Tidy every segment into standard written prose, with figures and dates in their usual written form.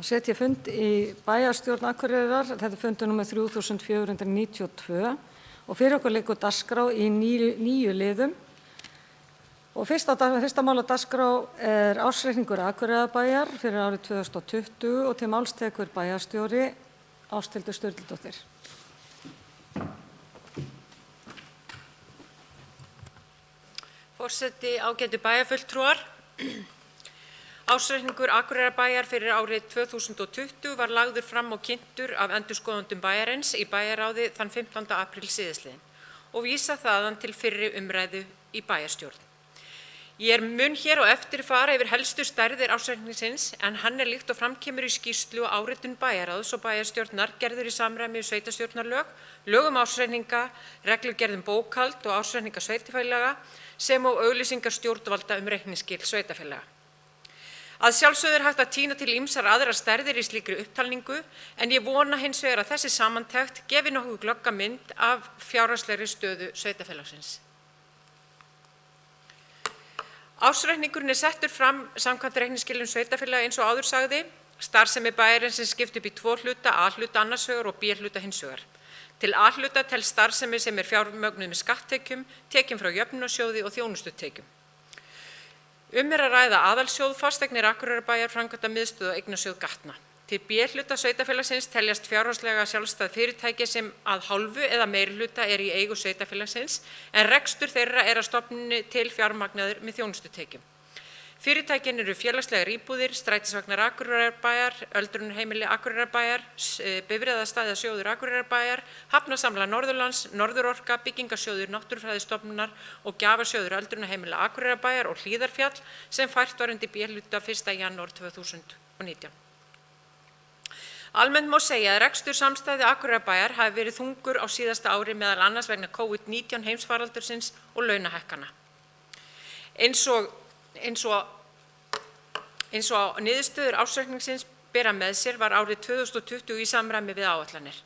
setja fund í bæjarstjórn Akureyrar, þetta er fundur númer 3492 og fyrir okkur liggur dagskrá í 9 liðum. Og fyrsta mál á dagskrá er ársreikningur Akureyrarbæjar fyrir árið 2020 og til máls tekur bæjarstjóri Ásthildur Sturludóttir. Forseti, ágætu bæjarfulltrúar. Ársreikningur Akureyrarbæjar fyrir árið 2020 var lagður fram og kynntur af endurskoðendum bæjarins í bæjarráði þann 15. apríl síðastliðinn og vísa þaðan til fyrri umræðu í bæjarstjórn. Ég mun hér á eftir fara yfir helstu stærðir ársreikningsins en hann er líkt og framkemur í skýrslu og áritun bæjarráðs og bæjarstjórnar gerður í samræmi við sveitarstjórnarlög, lög um ársreikninga, reglugerð um bókhald og ársreikninga sveitarfélaga sem og auglýsingar stjórnvalda um reikningsskil sveitarfélaga. Að sjálfsögðu er hægt að tína til ýmsar aðrar stærðir í slíkri upptalningu en ég vona hins vegar að þessi samantekt gefi nokkuð glögga mynd af fjárhagslegri stöðu sveitarfélagsins. Ársreikningurinn er settur fram samkvæmt reikningsskilum sveitarfélaga eins og áður sagði. Starfsemi bæjarins er skipt upp í 2 hluta, A-hluta annars vegar og B-hluta hins vegar. Til A-hluta telst starfsemi sem er fjármögnuð með skatttekjum, tekin frá jöfnunarsjóði og þjónustutekjum. Er að ræða aðalsjóð, fasteignir Akureyrarbæjar, framkvæmdamiðstöð og eignasjóð gatna. Til B-hluta sveitarfélagsins teljast fjárhagslega sjálfstæð fyrirtæki sem að hálfu eða meirihluta er í eigu sveitarfélagsins en rekstur þeirra er að stofnuninni til fjármagnaður með þjónustutekjum. Fyrirtækin eru félagslegar íbúðir, strætisvagnar Akureyrarbæjar, öldrunarheimili Akureyrarbæjar, bifreiðastæðasjóður Akureyrarbæjar, Hafnasamlag Norðurlands, Norðurorka, byggingarsjóður Náttúrufræðistofnunar og gjafasjóður öldrunarheimila Akureyrarbæjar og Hlíðarfjall sem fært var undir B-hluta 1. janúar 2019. Almennt má segja að rekstur samstæðu Akureyrarbæjar hafi verið þungur á síðasta ári meðal annars vegna COVID-19 heimsfaraldursins og launahekkana. Eins og niðurstöður ársreikningsins bera með sér var árið 2020 í samræmi við áætlanir.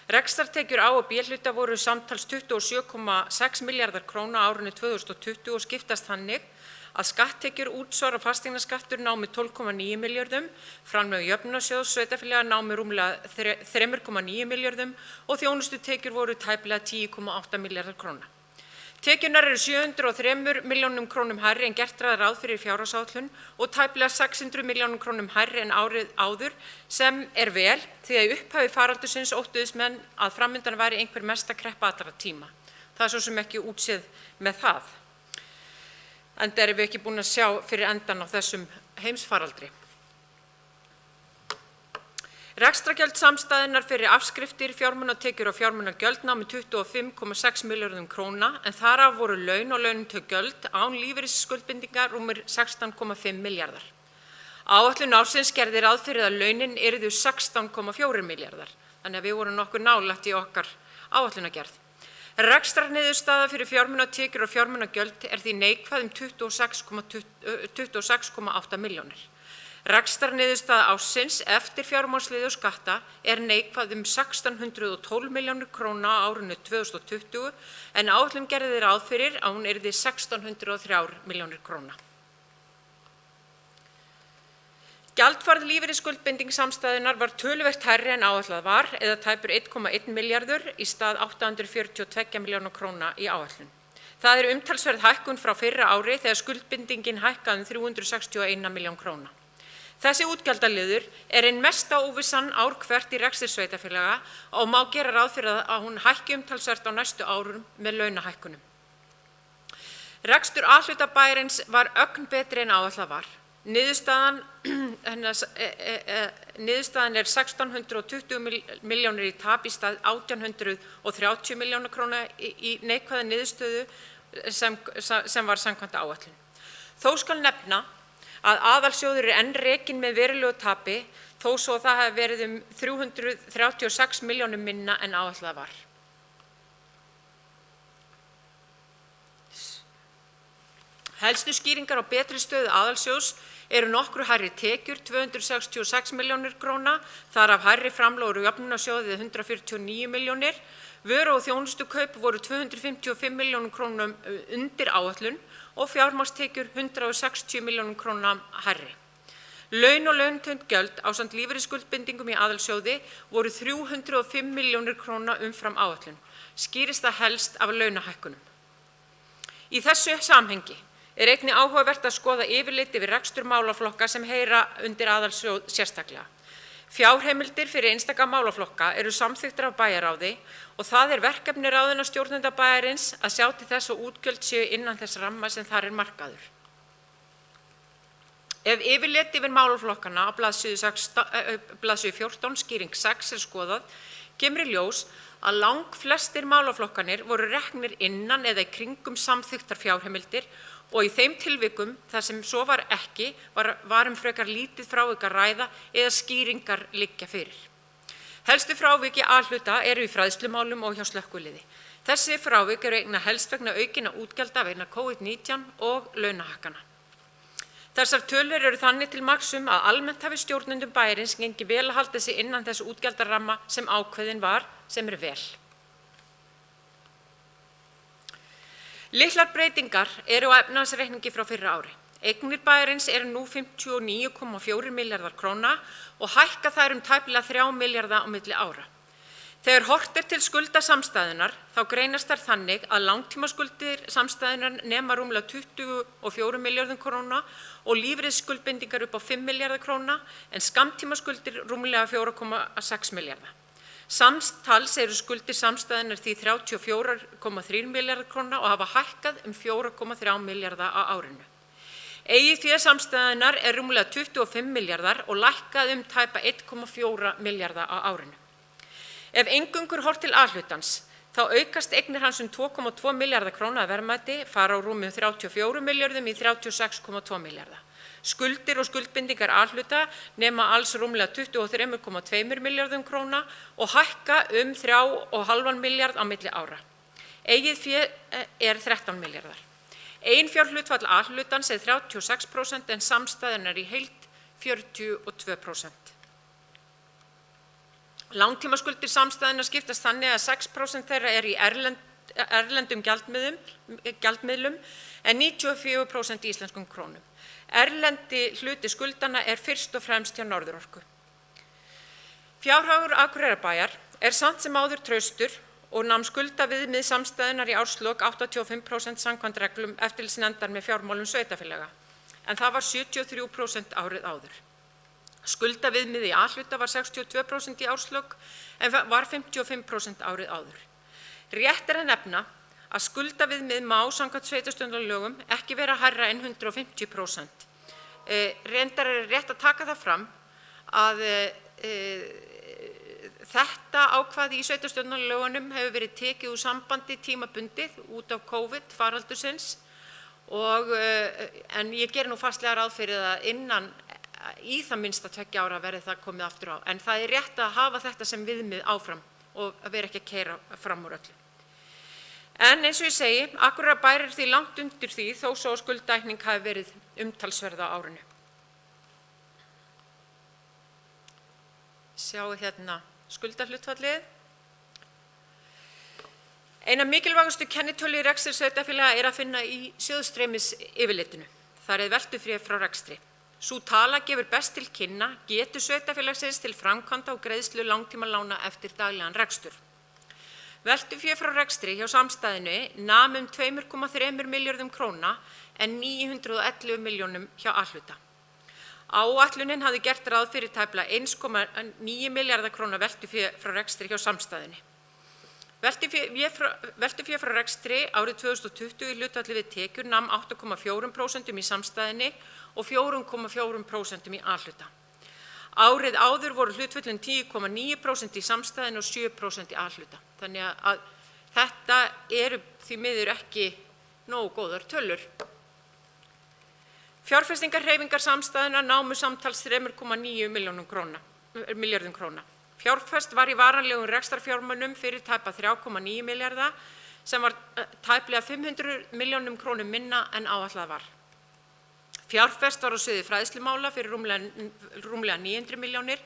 Rekstrartekjur A- og B-hluta voru samtals 27,6 milljarðar króna á árinu 2020 og skiptast þannig að skatttekjur útsvar og fasteignaskattur námu 12,9 milljörðum, framlög jöfnunarsjóðs sveitarfélaga námu rúmlega 3,9 milljörðum og þjónustutekjur voru tæplega 10,8 milljarðar króna. Tekjurnar eru 703 milljónum krónum hærri en gert var ráð fyrir fjárhagsáætlun og tæplega 600 milljónum krónum hærri en árið áður sem er vel því að í upphafi faraldursins óttuðust menn að framundan væri einhver mesta kreppa allra tíma. Það er svo sem ekki útséð með það. Enda erum við ekki búin að sjá fyrir endan á þessum heimsfaraldri. Rekstrargjöld samstæðunnar fyrir afskriftir, fjármunatekjur og fjármunagjöld námu 25,6 milljörðum króna en þar af voru laun og launauppgjöld án lífeyrisskuldbindingar rúmir 16,5 milljarðar. Áætlun ársins gerði ráð fyrir að launin yrðu 16,4 milljarðar, þannig að við vorum nokkuð nálægt í okkar áætlunagerð. Rekstrarniðurstaða fyrir fjármunatekjur og fjármunagjöld er því neikvæð 26,8 milljónir. Rekstrarniðurstaða ársins eftir fjármagnsliði og skatta er neikvæð 1612 milljónir króna á árinu 2020 en áætlun gerði ráð fyrir að hún yrði 1603 milljónir króna. Gjaldfærð lífeyrisskuldbinding samstæðunnar var töluvert hærri en áætlað var eða tæpur 1,1 milljarður í stað 842 milljóna króna í áætlun. Það er umtalsverð hækkun frá fyrra ári þegar skuldbindingin hækkaði 361 milljón króna. Þessi útgjaldaliður er ein mesta óvissan ár hvert í rekstri sveitarfélaga og má gera ráð fyrir að hún hækki umtalsvert á næstu árum með launahækkunum. Rekstur A-hluta bæjarins var ögn betri en áætlað var. Niðurstaðan er 1620 milljónir í tap í stað 1830 milljóna króna í neikvæða niðurstöðu sem var samkvæmt áætlun. Þó skal nefna að aðalsjóður er enn rekinn með verulegu tapi þó svo það hafi verið 336 milljónum minna en áætlað var. Helstu skýringar á betri stöðu aðalsjóðs eru nokkru hærri tekjur 266 milljónir króna, þar af hærri framlög úr jöfnunarsjóði 149 milljónir, vöru og þjónustukaup voru 255 milljónum krónum undir áætlun og fjármagnstekjur 160 milljónum króna hærri. Laun og launatengd gjöld ásamt lífeyrisskuldbindingum í aðalsjóði voru 305 milljónir króna umfram áætlun. Skýrist það helst af launahækkunum. Í þessu samhengi einnig áhugavert að skoða yfirlit yfir rekstur málaflokka sem heyra undir aðalsjóð sérstaklega. Fjárheimildir fyrir einstaka málaflokka eru samþykktar af bæjarráði og það verkefni ráðinna stjórnenda bæjarins að sjá til þess að útgjöld séu innan þess ramma sem þar markaður. Ef yfirlit yfir málaflokkana á blaðsíðu 14 skýring 6 skoðað, kemur í ljós að langflestir málaflokkanir voru reknir innan eða í kringum samþykktar fjárheimildir og í þeim tilvikum þar sem svo var ekki var frekar lítið frávik að ræða eða skýringar liggja fyrir. Helstu frávik í A-hluta eru í fræðslumálum og hjá slökkviliði. Þessi frávik eru einna helst vegna aukinna útgjalda vegna COVID-19 og launahækkana. Þessar tölur eru þannig til marks að almennt hafi stjórnendum bæjarins gengið vel að halda sig innan þess útgjaldaramma sem ákveðinn var, sem vel. Litlar breytingar eru á efnahagsreikningi frá fyrra ári. Eignir bæjarins eru nú 59,4 milljarðar króna og hækka þær tæplega 3 milljarða á milli ára. Þegar horft til skulda samstæðunnar þá greinast þær þannig að langtímaskuldir samstæðunnar nema rúmlega 24 milljörðum króna og lífeyrisskuldbindingar upp á 5 milljarða króna en skammtímaskuldir rúmlega 4,6 milljarða. Samtals eru skuldir samstæðunnar því 34,3 milljarðar króna og hafa hækkað 4,3 milljarða á árinu. Eigið fé samstæðunnar rúmlega 25 milljarðar og lækkað tæpa 1,4 milljarða á árinu. Ef eingöngu horft til A-hlutans, þá aukast eignir hans 2,2 milljarða króna að verðmæti, fara á rúmum 34 milljörðum í 36,2 milljarða. Skuldir og skuldbindingar A-hluta nema alls rúmlega 23,2 milljörðum króna og hækka 3,5 milljarð á milli ára. Eigið fé 13 milljarðar. Eiginfjárhlutfall A-hlutans 36% en samstæðunnar í heild 42%. Langtímaskuldir samstæðunnar skiptast þannig að 6% þeirra í erlendum gjaldmiðlum en 94% í íslenskum krónum. Erlendi hluti skuldana fyrst og fremst hjá Norðurorku. Fjárhagur Akureyrarbæjar samt sem áður traustur og nam skuldaviðmið samstæðunnar í árslok 85% samkvæmt reglum eftirlitsnefndar með fjármálum sveitarfélaga, en það var 73% árið áður. Skuldaviðmið í A-hluta var 62% í árslok en var 55% árið áður. Rétt að nefna að skuldaviðmið má samkvæmt sveitarstjórnarlögum ekki vera hærra en 150%. Reyndar rétt að taka það fram að þetta ákvæði í sveitarstjórnarlögunum hefur verið tekið úr sambandi tímabundið út af COVID faraldursins en ég geri nú fastlega ráð fyrir að innan í það minnsta 2 ára verði það komið aftur á. En það rétt að hafa þetta sem viðmið áfram og að vera ekki að keyra fram úr öllu. En eins og ég segi, Akureyrarbær því langt undir því þó svo skuldaaukning hafi verið umtalsverð á árinu. Sjáu hérna skuldahlutfallið. Eina mikilvægustu kennitölu í rekstri sveitarfélaga að finna í sjóðstreymisyfirlitinu. Það veltufé frá rekstri. Sú tala gefur best til kynna getu sveitarfélagsins til framkvæmda og greiðslu langtímalána eftir daglegan rekstur. Veltufé frá rekstri hjá samstæðinu nam 2,3 milljörðum króna en 911 milljónum hjá A-hluta. Áætlunin hafði gert ráð fyrir tæplega 1,9 milljarða króna veltufé frá rekstri hjá samstæðinu. Veltufé frá rekstri árið 2020 í hlutfalli við tekjur nam 8,4% í samstæðinni og 4,4% í A-hluta. Árið áður voru hlutföllin 10,9% í samstæðinni og 7% í A-hluta. Þannig að þetta því miður ekki nógu góðar tölur. Fjárfestingarhreyfingar samstæðunnar námu samtals 3,9 milljörðum króna. Fjárfest var í varanlegum rekstrarfjármunum fyrir tæpa 3,9 milljarða sem var tæplega 500 milljónum krónum minna en áætlað var. Fjárfest var á sviði fræðslumála fyrir rúmlega 900 milljónir,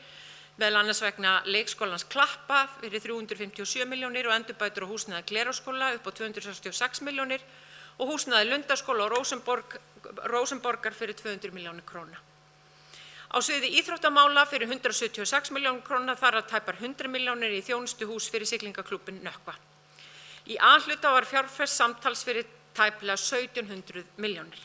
meðal annars vegna leikskólans Klappa fyrir 357 milljónir og endurbætur á húsnæði Glerárskóla upp á 266 milljónir og húsnæði Lundarskóla og Rósenborgar fyrir 200 milljónir króna. Á sviði íþróttamála fyrir 176 milljónir króna, þar af tæpar 100 milljónir í þjónustuhús fyrir siglingaklúbbinn Nökkva. Í A-hluta var fjárfest samtals fyrir tæplega 1700 milljónir.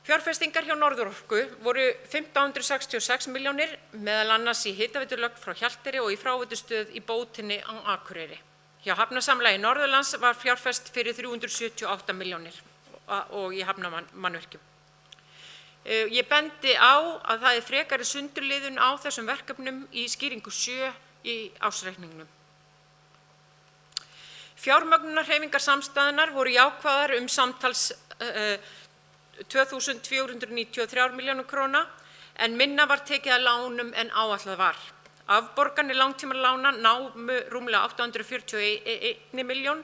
Fjárfestingar hjá Norðurorku voru 1566 milljónir, meðal annars í hitaveitulögn frá Hjalteyri og í fráveitustöð í Bótinni á Akureyri. Hjá Hafnasamlagi Norðurlands var fjárfest fyrir 378 milljónir og í hafnamannvirkjum. Ég bendi á að það frekari sundurliðun á þessum verkefnum í skýringu 7 í ársreikningnum. Fjármögnunarhreyfingar samstæðunnar voru jákvæðar samtals 2.493 milljónir króna, en minna var tekið að lánum en áætlað var. Afborganir langtímalána námu rúmlega 841 milljón,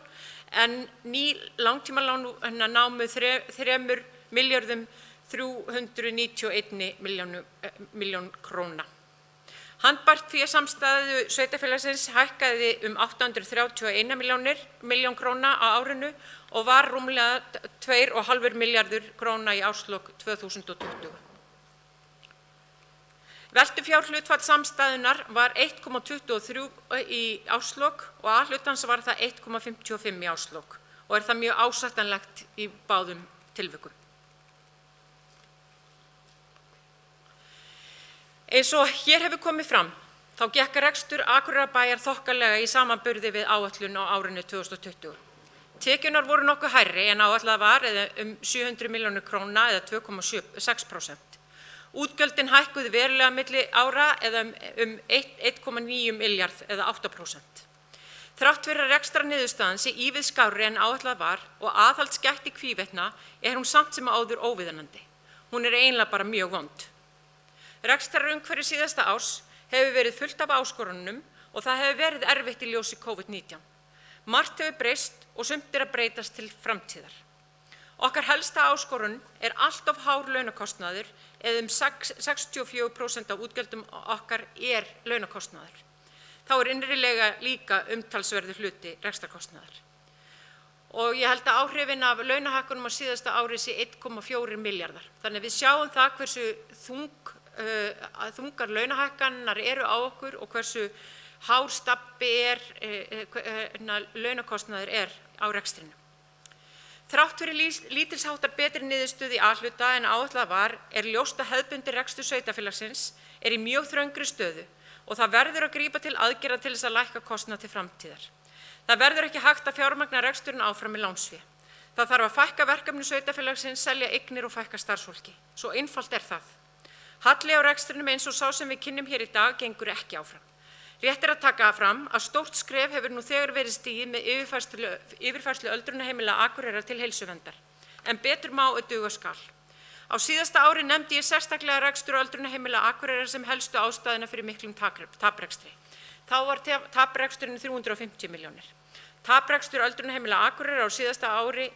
en ný langtímalán námu 3.391 milljón króna. Handbært fé samstæðu sveitarfélagsins hækkaði 831 milljón króna á árinu og var rúmlega 2,5 milljarður króna í árslok 2020. Veltufjárhlutfall samstæðunnar var 1,23 í árslok og A-hlutans var það 1,55 í árslok og það mjög ásættanlegt í báðum tilvikum. Eins og hér hefur komið fram, þá gekk rekstur Akureyrarbæjar þokkalega í samanburði við áætlun á árinu 2020. Tekjurnar voru nokkuð hærri en áætlað var, eða 700 milljónir króna eða 2,6%. Útgjöldin hækkuðu verulega milli ára eða 1,9 milljarð eða 8%. Þrátt fyrir að rekstrarniðurstaðan sé ívið skárri en áætlað var og aðhaldsgætt í hvívetna hún samt sem áður óviðunandi. Hún eiginlega bara mjög vond. Rekstrarumhverfi síðasta árs hefur verið fullt af áskorunum og það hefur verið erfitt í ljósi COVID-19. Margt hefur breyst og sumt að breytast til framtíðar. Okkar helsta áskorun allt of hár launakostnaður eða 64% af útgjöldum okkar launakostnaður. Þá innrilega líka umtalsverður hluti rekstrarkostnaðar. Og ég held að áhrifin af launahækkunum á síðasta ári sé 1,4 milljarðar. Þannig við sjáum það hversu þungar launahækkanir eru á okkur og hversu hár stabbi launakostnaður á rekstrinu. Þrátt fyrir lítilsháttar betri niðurstöðu í A-hluta en áætlað var ljóst að hefðbundinn rekstur sveitarfélagsins í mjög þröngri stöðu og það verður að grípa til aðgerða til þess að lækka kostnað til framtíðar. Það verður ekki hægt að fjármagna reksturinn áfram með lánsfé. Það þarf að fækka verkefnum sveitarfélagsins, selja eignir og fækka starfsfólki. Svo einfalt það. Halli á rekstrinum eins og sá sem við kynnum hér í dag gengur ekki áfram. Rétt að taka fram að stórt skref hefur nú þegar verið stigið með yfirfærslu öldrunarheimila Akureyrar til heilsuverndar, en betur má duga skal. Á síðasta ári nefndi ég sérstaklega rekstur öldrunarheimila Akureyrar sem helstu ástæðuna fyrir miklum taprekstri. Þá var tapreksturinn 350 milljónir. Taprekstur öldrunarheimila Akureyrar á síðasta ári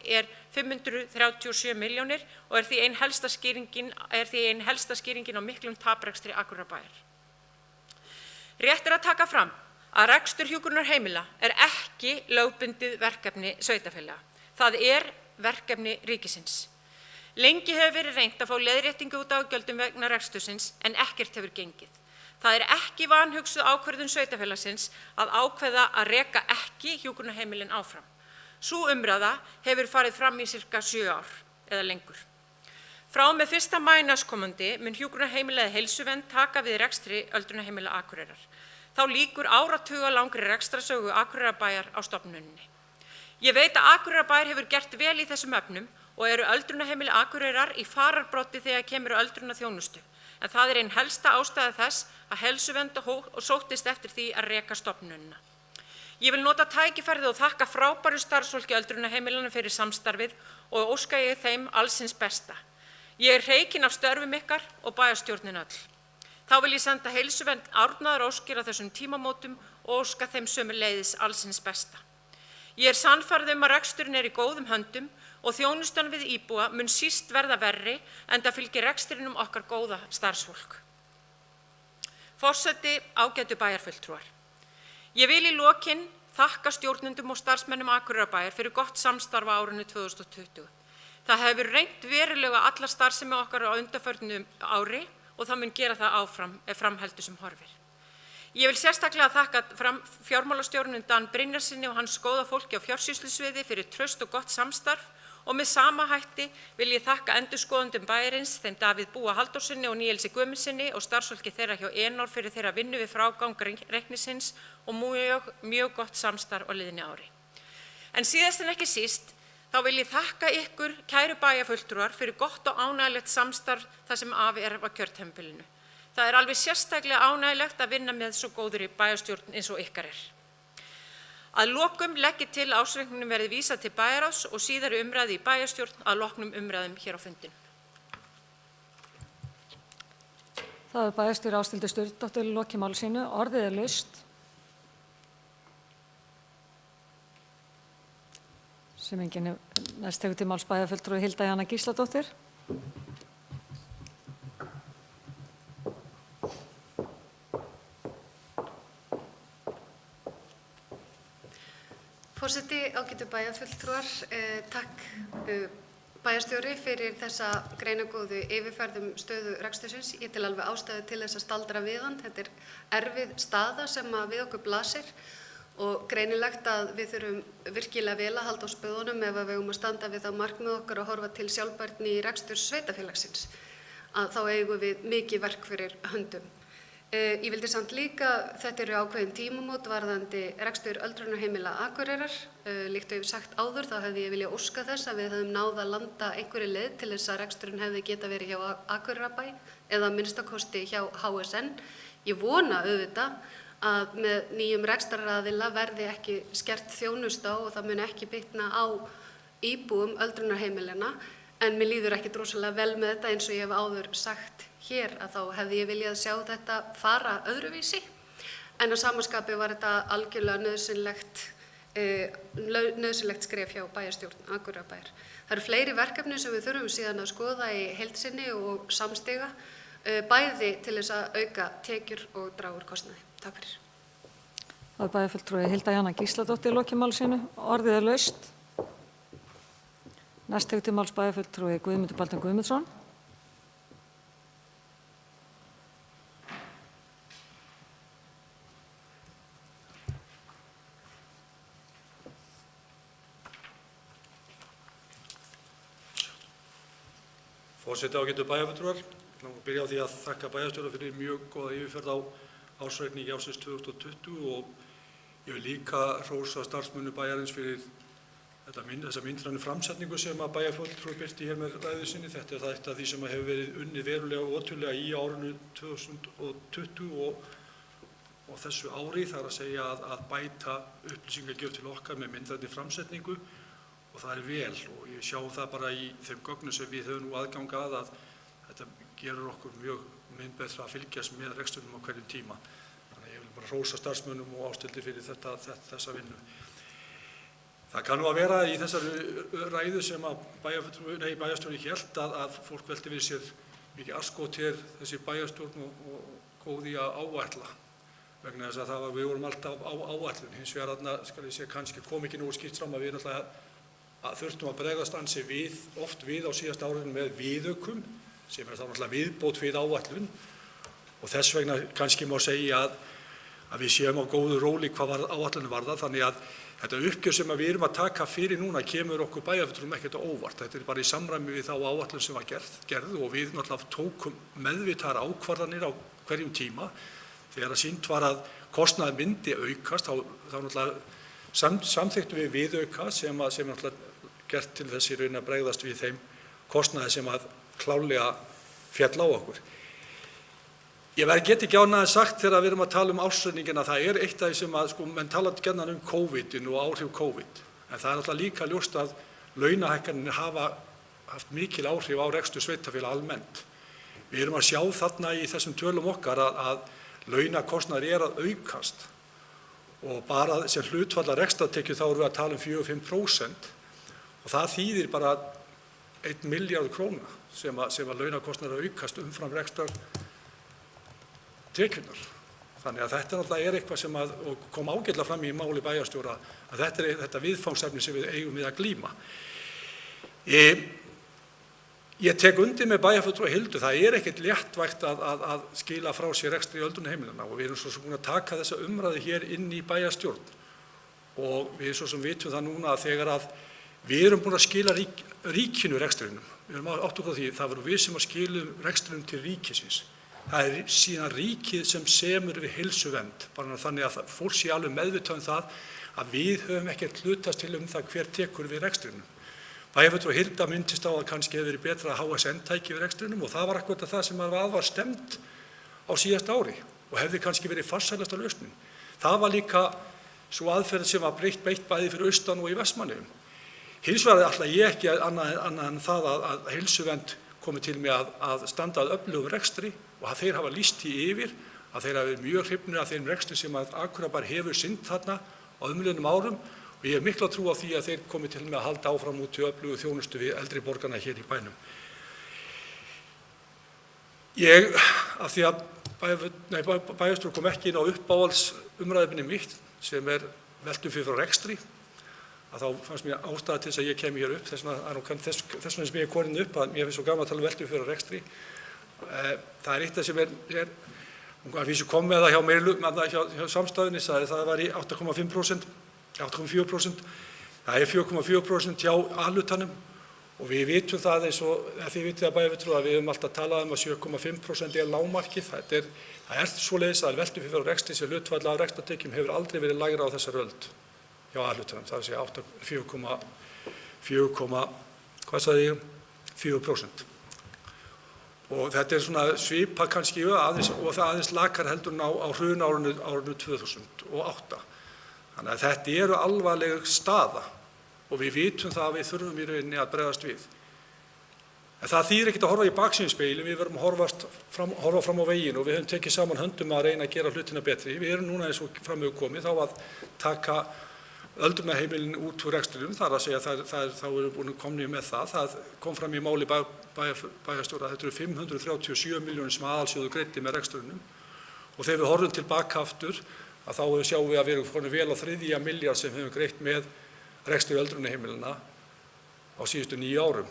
537 milljónir og því ein helsta skýringin á miklum taprekstri Akureyrarbæjar. Rétt að taka fram að rekstur hjúkrunarheimila ekki lögbundið verkefni sveitarfélaga. Það verkefni ríkisins. Lengi hefur verið reynt að fá leiðréttingu út á gjöldum vegna rekstursins en ekkert hefur gengið. Það ekki vanhugsuð ákvörðun sveitarfélagsins að ákveða að reka ekki hjúkrunarheimilin áfram. Sú umræða hefur farið fram í sirka 7 ár eða lengur. Frá með 1. maí næstkomandi mun hjúkrunarheimilið Heilsuvernd taka við rekstri öldrunarheimila Akureyrar. Þá lýkur áratugalangri rekstrarsögu Akureyrarbæjar á stofnuninni. Ég veit að Akureyrarbær hefur gert vel í þessum efnum og öldrunarheimili Akureyrar í fararbroddi þegar kemur að öldrunarþjónustu. En það ein helsta ástæða þess að Heilsuvernd sóttist eftir því að reka stofnunina. Ég vil nota tækifærið og þakka frábæru starfsfólki öldrunarheimilanna fyrir samstarfið og óska ég þeim allsins besta. Ég hreykin af störfum ykkar og bæjarstjórnin öll. Þá vil ég senda Heilsuvernd árnaðaróskir á þessum tímamótum og óska þeim sömuleiðis allsins besta. Ég sannfærð að reksturinn í góðum höndum og þjónustan við íbúa mun síst verða verri enda fylgir rekstrinum okkar góða starfsfólk. Forseti, ágætu bæjarfulltrúar. Ég vil í lokin þakka stjórnendum og starfsmönnum Akureyrarbæjar fyrir gott samstarf á árinu 2020. Það hefur reynt verulega alla starfsemi okkar á undanförnu ári og það mun gera það áfram ef fram heldur sem horfir. Ég vil sérstaklega þakka fjármálastjóranum Dan Brynjarsyni og hans góða fólki á fjársýslusviði fyrir traust og gott samstarf og með sama hætti vil ég þakka endurskoðendum bæjarins, þeim Davíð Búa Halldórssyni og Níelsi Guðmundssyni og starfsfólki þeirra hjá Enor fyrir þeirra vinnu við frágang reikningsins og mjög gott samstarf á liðnu ári. En síðast en ekki síst, þá vil ég þakka ykkur, kæru bæjarfulltrúar, fyrir gott og ánægilegt samstarf þar sem af á kjörtímabilinu. Það alveg sérstaklega ánægilegt að vinna með svo góðri bæjarstjórn eins og ykkar Að lokum legg ég til að ársreikningnum verði vísað til bæjarráðs og síðari umræðu í bæjarstjórn að loknum umræðum hér á fundinum. Það er bæjarstjóri Ásthildur Sturludóttir lokið máli sínu. Orðið er laust. Sem enginn næst tekur til máls bæjarfulltrúi Hilda Jana Gísladóttir. Forseti, ágætu bæjarfulltrúar, takk bæjarstjóri fyrir þessa greinargóðu yfirferð stöðu rekstursins. Ég tel alveg ástæðu til þess að staldra við hann. Þetta erfið staða sem við okkur blasir og greinilegt að við þurfum virkilega vel að halda á spöðunum ef við eigum að standa við það markmið okkar að horfa til sjálfbærni í reksturs sveitarfélagsins. Að þá eigum við mikið verk fyrir höndum. Ég vildi samt líka, þetta eru ákveðin tímamót varðandi rekstur öldrunarheimila Akureyrar. Líkt og ég hef sagt áður, þá hefði ég viljað óska þess að við höfum náð að landa einhverju leið til þess að reksturinn hefði geta verið hjá Akureyrarbæ eða að minnstakosti hjá HSN. Ég vona auðvitað að með nýjum rekstraraðila verði ekki skert þjónusta og það mun ekki bitna á íbúum öldrunarheimilina. En mér líður ekki rosalega vel með þetta eins og ég hef áður sagt hér að þá hefði ég viljað sjá þetta fara öðruvísi. En á samaskapi var þetta algjörlega nauðsynlegt skref hjá bæjarstjórn Akureyrarbæjar. Það eru fleiri verkefni sem við þurfum síðan að skoða í heild sinni og samstiga, bæði til þess að auka tekjur og draga úr kostnaði. Takk fyrir. Það er bæjarfulltrúi Hilda Jana Gísladóttir lokið máli sínu. Orðið er laust. Næst tekur til máls bæjarfulltrúi Guðmundur Baldvin Guðmundsson. Forseti, ágætu bæjarfulltrúar. Ég vil byrja á því að þakka bæjarstjóra fyrir mjög góða yfirferð á ársreikningi ársins 2020 og ég vil líka hrósa starfsmönnum bæjarins fyrir þessa myndrænu framsetningu sem að bæjarfulltrúi birti hér með ræðu sinni. Þetta er eitt af því sem hefur verið unnið verulega og ótrúlega í árinu 2020 og þessu ári, þar að segja að bæta upplýsingagjöf til okkar með myndrænu framsetningu. Og það er vel og ég sjá það bara í þeim gögnum sem við höfum nú aðgang að þetta gerur okkur mjög mun betra að fylgjast með rekstrinum á hverjum tíma. Þannig að ég vil bara hrósa starfsmönnum og Ásthildi fyrir þessa vinnu. Það kann nú að vera í þessari ræðu sem að bæjarstjórinn hélt að fólk velti við sér mikið askot hér þessi bæjarstjórn og góði að áætla. Vegna þess að við vorum alltaf á áætlun. Hins vegar þarna, skal ég segja, kannski kom ekki nógu skýrt fram að við náttúrulega þurftum að bregðast ansi oft við á síðasta árinu með viðaukum sem þá náttúrulega viðbót við áætlun og þess vegna kannski má segja að við séum á góðu róli hvað áætlunum varðar, þannig að þetta uppgjör sem við erum að taka fyrir núna kemur okkur bæjarfulltrúum ekkert á óvart. Þetta er bara í samræmi við þá áætlun sem var gerð og við náttúrulega tókum meðvitaðar ákvarðanir á hverjum tíma. Þegar að sýnt var að kostnaður myndi aukast, þá náttúrulega samþykktum við viðauka sem náttúrulega gert til þess í raun að bregðast við þeim kostnaði sem að klálega féll á okkur. Ég get ekki ánægð sagt þegar við erum að tala ársreikninginn að það er eitt af því sem að menn tala gjarnan COVID-in og áhrif COVID. En það er alltaf líka ljóst að launahækkanir hafa haft mikil áhrif á rekstur sveitarfélaga almennt. Við erum að sjá þarna í þessum tölum okkar að launakostnaður að aukast og bara sem hlutfall af rekstrartekjum þá erum við að tala 4–5% og það þýðir bara 1 milljarð króna sem að launakostnaður aukast umfram rekstrartekjurnar. Þannig að þetta náttúrulega eitthvað sem kom ágætlega fram í máli bæjarstjóra að þetta er þetta viðfangsefni sem við eigum við að glíma. Ég tek undir með bæjarfulltrúa Hildu, það ekkert léttvægt að skila frá sér rekstri í öldrunarheimilana og við erum svo sem búin að taka þessa umræðu hér inn í bæjarstjórn og við svo sem vitum það núna að þegar að við erum búin að skila ríkinu rekstrinum, við erum átt okkur á því, það voru við sem að skilum rekstrinum til ríkisins. Það síðan ríkið sem semur við heilsuvernd, bara þannig að fólk sé alveg meðvitað það að við höfum ekkert hlutast til það hver tekur við rekstrinum. Bæjarfulltrúi Hilda minntist á að kannski hefði verið betra að HSN-tæki við rekstrinum og það var akkúrat það sem var stefnt á síðasta ári og hefði kannski verið farsælasta lausnin. Það var líka svo aðferð sem var beitt bæði fyrir austan og í Vestmannaeyjum. Hins vegar ætla ég ekki annað en það að heilsuvernd komi til með að standa að öflugum rekstri og að þeir hafa lýst því yfir að þeir hafa verið mjög hrifnir af þeim rekstri sem að Akureyrarbær hefur sinnt þarna á umliðnum árum og ég hef mikla trú á því að þeir komi til með að halda áfram út í öflugu þjónustu við eldri borgarna hér í bænum. Af því að bæjarstjórn kom ekki inn á uppáhaldsumræðuefni mitt sem veltum fyrir frá rekstri, að þá fannst mér ástæða til þess að ég kemi hér upp, þess vegna sem ég er komin upp, að mér finnst svo gaman að tala um veltum fyrir rekstri. Það eitt sem að vísu kom með það hjá samstæðunni, það var í 8,5%, 8,4%, það 4,4% hjá A-hlutanum og við vitum það eins og þið vitið að bæjarfulltrúar að við höfum alltaf talað um að 7,5% lágmarkið. Það svoleiðis að veltum fyrir rekstri sem hlutfall af rekstrartekjum hefur aldrei verið lægra á þessari öld hjá A-hlutanum, það sé 4,4%. Og þetta svona svipað kannski og það aðeins lakar heldur en á hrunárinu 2008. Þannig að þetta eru alvarleg staða og við vitum það að við þurfum í rauninni að bregðast við. En það þýðir ekkert að horfa í baksýnisspegilinn, við verðum að horfa fram á veginn og við höfum tekið saman höndum að reyna að gera hlutina betri. Við erum núna eins og fram hefur komið þá að taka öldrunarheimilin út úr rekstrinum, þar að segja þá erum búin komnir með það. Það kom fram í máli bæjarstjóra að þetta eru 537 milljónir sem aðalsjóður greiddi með rekstrinum og þegar við horfum tilbaka aftur að þá sjáum við að við erum komin vel á 3 milljarð sem við höfum greitt með rekstri öldrunarheimilina á síðustu 9 árum.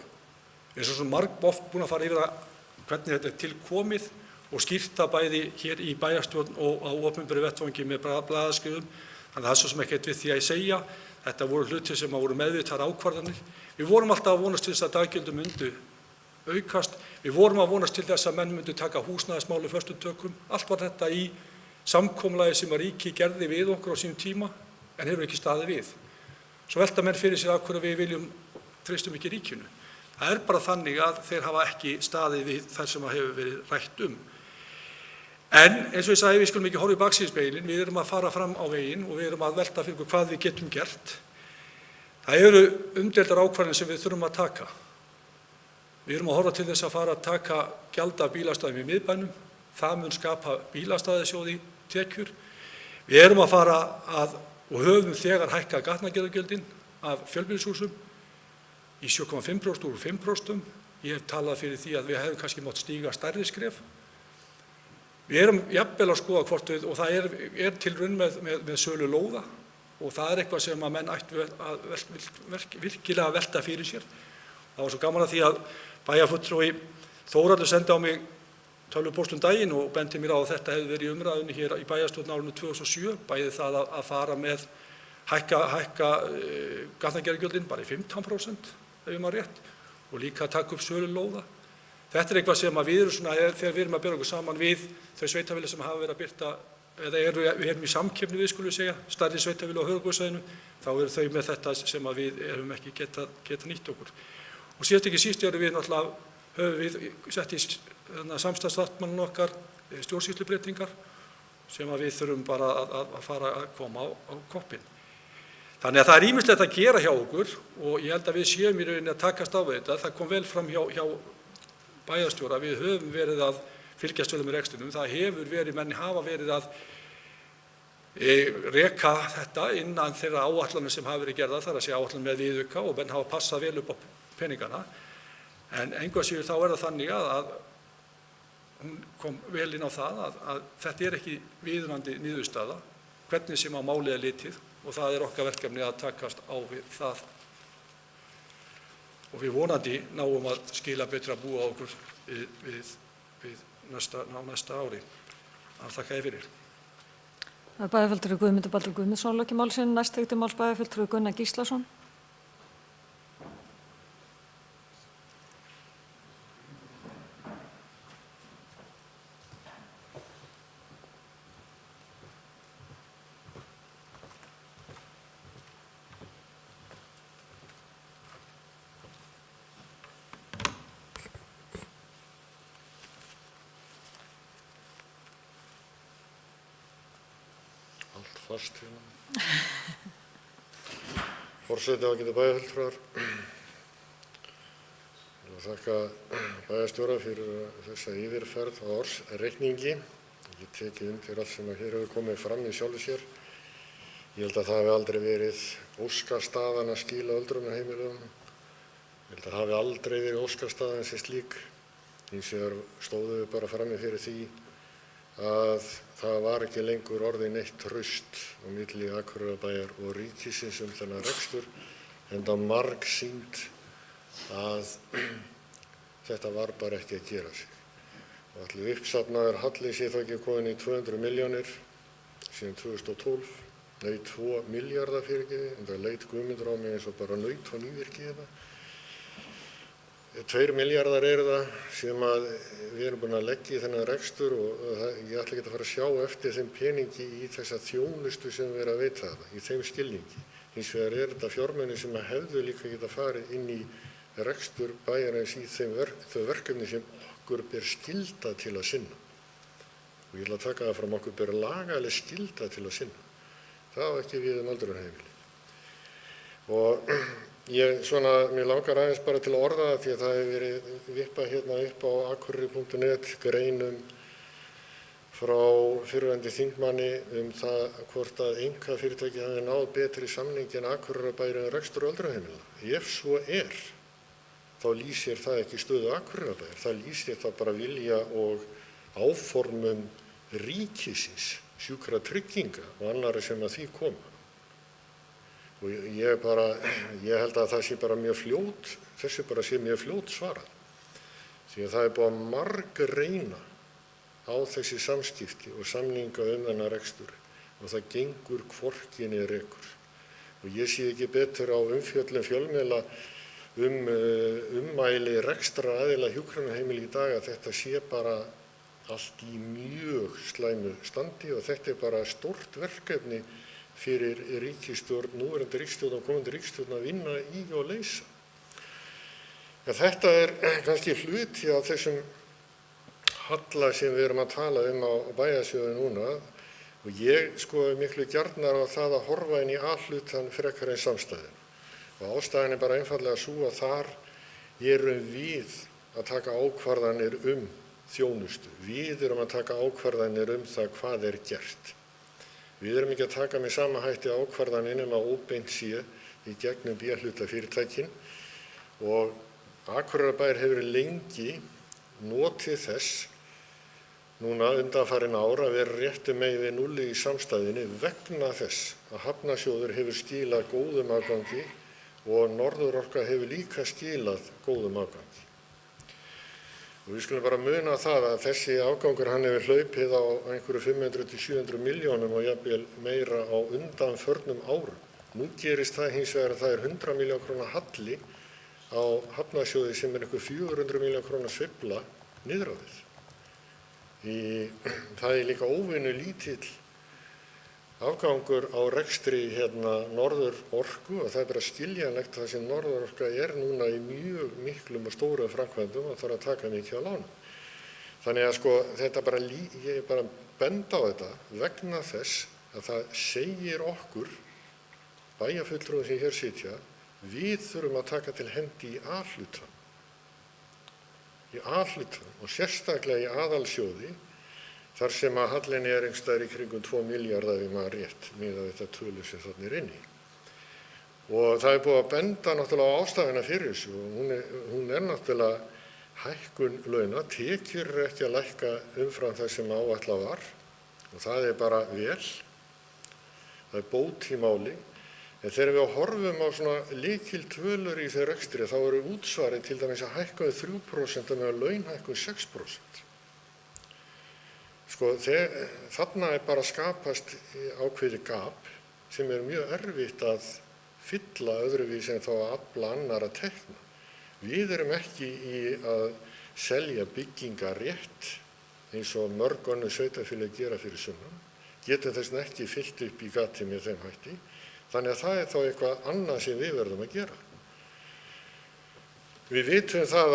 Við erum svo margoft búin að fara yfir það hvernig þetta til komið og skýrt það bæði hér í bæjarstjórn og á opinberu vettvangi með blaðaskrifum. Þannig að það svo sem ekkert við því að segja. Þetta voru hlutir sem voru meðvitaðar ákvarðanir. Við vorum alltaf að vonast til þess að daggjöldin myndu aukast. Við vorum að vonast til þess að menn myndu taka húsnæðismáli föstum tökum. Allt var þetta í samkomulagi sem að ríki gerði við okkur á sínum tíma en hefur ekki staðið við. Svo velta menn fyrir sér af hverju við treystum ekki ríkinu. Það bara þannig að þeir hafa ekki staðið við þar sem að hefur verið rætt um. En eins og ég sagði, við skulum ekki horfa í baksýnisspegilinn, við erum að fara fram á veginn og við erum að velta fyrir hvað við getum gert. Það eru umdeildar ákvarðanir sem við þurfum að taka. Við erum að horfa til þess að fara að taka gjald af bílastæðum í miðbænum. Það mun skapa bílastæðasjóði tekjur. Við erum að fara og höfum þegar hækkað gatnagerðargjöldin af fjölbýlishúsum í 7,5% úr 5%. Ég hef talað fyrir því að við hefum kannski mátt stíga stærri skref. Við erum jafnvel að skoða hvort við, og það tilraun með sölu lóða og það eitthvað sem að menn ættu að virkilega velta fyrir sér. Það var svo gaman að því að bæjarfulltrúi Þórhallur sendi á mig tölvupóst daginn og benti mér á að þetta hefði verið í umræðunni hér í bæjarstjórn árinu 2007, bæði það að fara með hækka gatnagerðargjöldin bara í 15% ef ég man rétt og líka að taka upp sölu lóða. Þetta eitthvað sem að við erum svona, þegar við erum að bera okkur saman við þau sveitarfélög sem hafa verið að birta, eða við erum í samkeppni við skulum við segja, stærri sveitarfélög á höfuðborgarsvæðinu, þá eru þau með þetta sem að við erum ekki geta nýtt okkur. Og síðast ekki síst höfum við sett í samstarfssáttmálann okkar stjórnsýslubreytingar sem að við þurfum bara að fara að koma á koppinn. Þannig að það ýmislegt að gera hjá okkur og ég held að við séum í rauninni að takast á við þetta. Það kom vel fram hjá bæjarstjóra, við höfum verið að fylgjast vel með rekstrinum. Það hefur verið, menn hafa verið að reka þetta innan þeirra áætlana sem hafa verið gerðar, þar að segja áætlun með viðauka og menn hafa passað vel upp á peningana. En engu að síður þá það þannig að hún kom vel inn á það að þetta ekki viðunandi niðurstaða, hvernig sem á málið litið og það okkar verkefni að takast á við það. og við vonandi náum að skila betra búa okkur á næsta ári. Það þakka ég fyrir. Það er bæjarfulltrúi Guðmundur Baldur Guðmundsson lokið máli sínu. Næst tekur til máls bæjarfulltrúi Gunnar Gíslason. Allt fast hérna. Forseti ágætu bæjarfulltrúar. Ég vil þakka bæjarstjóra fyrir þessa yfirferð á ársreikningi. Ég teki undir allt sem hér hefur komið fram í sjálfu sér. Ég held að það hafi aldrei verið óskastaðan að skila öldrunarheimilum. Ég held að það hafi aldrei verið óskastaðan sem slík. Hins vegar stóðum við bara frammi fyrir því að það var ekki lengur orðið neitt traust á milli Akureyrarbæjar og ríkisins þennan rekstur, enda margsýnt að þetta var bara ekki að gera sig. Og allir uppsafnaður halli sé þá ekki komin í 200 milljónir síðan 2012, 2 milljarða fyrirgefið, en það leit Guðmundur á mig eins og bara naut á nývirki þetta. 2 milljarðar það sem við erum búin að leggja í þennan rekstur og ég ætla ekki að fara að sjá eftir þeim peningi í þessa þjónustu sem við erum að veita það, í þeim skilningi. Hins vegar þetta fjármuni sem hefðu líka geta farið inn í rekstur bæjarins í þau verkefni sem okkur ber skylda til að sinna. Og ég ætla að taka það fram, okkur ber lagaleg skylda til að sinna. Það á ekki við öldrunarheimili. Og mér langar aðeins bara til að orða það því að það hefur verið vippað hérna upp á akureyri.net greinum frá fyrrverandi þingmanni það hvort að einkafyrirtæki hafi náð betri samningi en Akureyrarbær um rekstur öldrunarheimila. Ef svo þá lýsir það ekki stöðu Akureyrarbæjar, það lýsir það bara vilja og áformum ríkisins, sjúkratrygginga og annarra sem að því koma. Og ég held að það sé bara mjög fljót, þessu bara sé mjög fljót svarað. Því að það er búið að margreyna á þessi samskipti og samninga þennan rekstur og það gengur hvorki né rekur. Og ég sé ekki betur á umfjöllun fjölmiðla ummæli rekstraraðila hjúkrunarheimila í dag að þetta sé bara allt í mjög slæmu standi og þetta er bara stórt verkefni fyrir ríkisstjórn, núverandi ríkisstjórn og komandi ríkisstjórn að vinna í og leysa. En þetta er kannski hluti af þessum halla sem við erum að tala á bæjarsjóði núna og ég miklu gjarnar á það að horfa inn í A-hlutann frekar en samstæðin. Og ástæðan er bara einfaldlega sú að þar erum við að taka ákvarðanir þjónustu. Við erum að taka ákvarðanir það hvað er gert. Við erum ekki að taka með sama hætti ákvarðanir nema óbeint sé í gegnum B-hlutafyrirtækin og Akureyrarbær hefur lengi notið þess núna undanfarin ára að vera réttu megin við núlli í samstæðinni vegna þess að Hafnarsjóður hefur skilað góðum afgangi og Norðurorka hefur líka skilað góðum afgangi. Og við skulum bara muna það að þessi afgangur hann hefur hlaupið á einhverju 500 til 700 milljónum og jafnvel meira á undanförnum árum. Nú gerist það hins vegar að það er 100 milljón króna halli á Hafnarsjóði sem er einhver 400 milljón króna sveifla niður á við. Það er líka óvenju lítill afgangur á rekstri Norðurorku og það er bara skiljanlegt það sem Norðurorka er núna í mjög miklum og stórum framkvæmdum og þarf að taka mikið á lánum. Þannig að þetta ég er bara að benda á þetta vegna þess að það segir okkur, bæjarfulltrúum sem hér sitja, við þurfum að taka til hendi í A-hlutann. Í A-hlutann og sérstaklega í aðalsjóði þar sem að hallinn er einhverstaðar í kringum 2 milljarða ef maður rétt miðað við þetta tölu sem þarna er inni. Og það er búið að benda náttúrulega á ástæðuna fyrir þessu og hún er náttúrulega hækkun launa, tekjur ekki að lækka umfram það sem áætlað var og það er bara vel, það er bót í máli En þegar við horfum á svona lykiltölur í þessu rekstri þá eru útsvarið til dæmis að hækka við 3% meðan laun hækka við 6%. Sko, þarna bara skapast ákveðið gap sem mjög erfitt að fylla öðruvísi en þá að afla annarra tekna. Við erum ekki í að selja byggingar rétt eins og mörg önnur sveitarfélög gera fyrir sunnan. Getum þess vegna ekki fyllt upp í gati með þeim hætti. Þannig að það þá eitthvað annað sem við verðum að gera. Við vitum það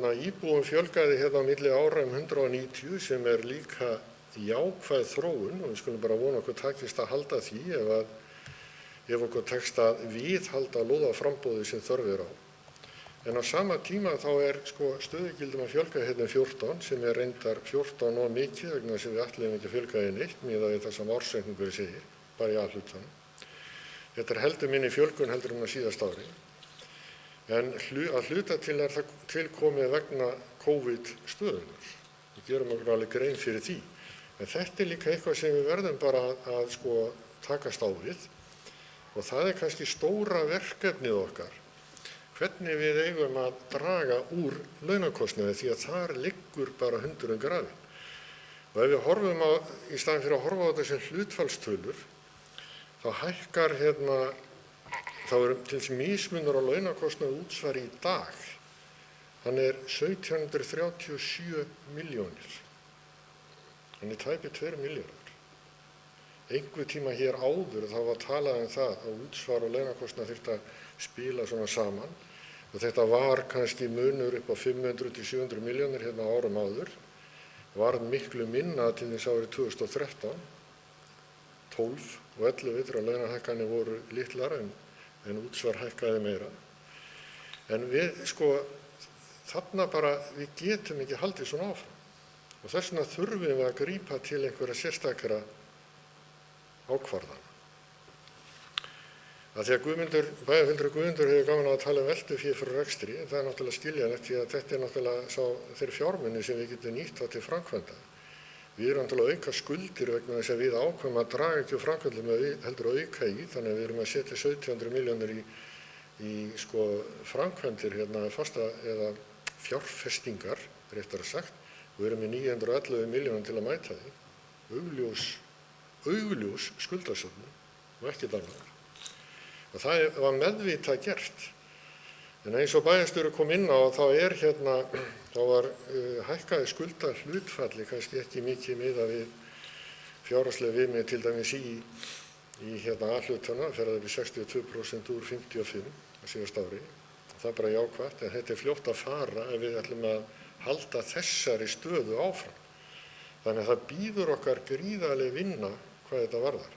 að íbúum fjölgaði á milli ára 190 sem líka jákvæð þróun og við skulum bara vona okkur takist að halda því ef okkur tekst að viðhalda lóðaframboði sem þörf á. En á sama tíma þá stöðugildum að fjölga 14 sem reyndar 14 og mikið vegna þess að við ætluðum ekki að fjölga í neitt miðað við það sem ársreikningur segir, bara í A-hlutanum. Þetta heldur minni fjölgun heldur en á síðasta ári. En að hluta til það tilkomið vegna COVID-stöðunar. Við gerum okkur alveg grein fyrir því. En þetta líka eitthvað sem við verðum bara að takast á við og það kannski stóra verkefnið okkar. Hvernig við eigum að draga úr launakostnaði því að þar liggur bara hundurinn grafinn. Og ef við horfum í staðinn fyrir að horfa á þetta sem hlutfallstölur, þá hækkar þá til þess mismunur á launakostnaði útsvari í dag. Hann 1737 milljónir. Hann tæpir 2 milljarðar. Einhver tíma hér áður þá var talað það að útsvar og launakostnaði þyrfti að spila svona saman og þetta var kannski munur upp á 500 til 700 milljónir árum áður. Var miklu minna til þess árið 2013, 12 og 11 þegar launahækkanir voru litlar en útsvar hækkaði meira. En við þarna bara við getum ekki haldið svona áfram og þess vegna þurfum við að grípa til einhverja sérstakra ákvarðana. Að því að bæjarfulltrúi Guðmundur hefur gaman að tala veltufé fyrir rekstri, en það náttúrulega skiljanlegt því að þetta náttúrulega þeir fjármuni sem við getum nýtt til framkvæmda. Við erum náttúrulega að auka skuldir vegna þess að við ákveðum að draga ekki úr framkvæmdum heldur að auka í, þannig að við erum að setja 1700 milljónir í framkvæmdir fasta eða fjárfestingar, réttar sagt. Við erum með 911 milljónir til að mæta því. Augljós skuldasöfnun og ekkert annað. Og það var meðvitað gert. En eins og bæjarstjóri kom inn á þá var hækkaði skuldahlutfalli kannski ekki mikið miðað við fjárhagsleg viðmið til dæmis í A-hlutana, fer upp í 62% úr 55 á síðasta ári. Það bara jákvætt, en þetta fljótt að fara ef við ætlum að halda þessari stöðu áfram. Þannig að það bíður okkar gríðarleg vinna hvað þetta varðar.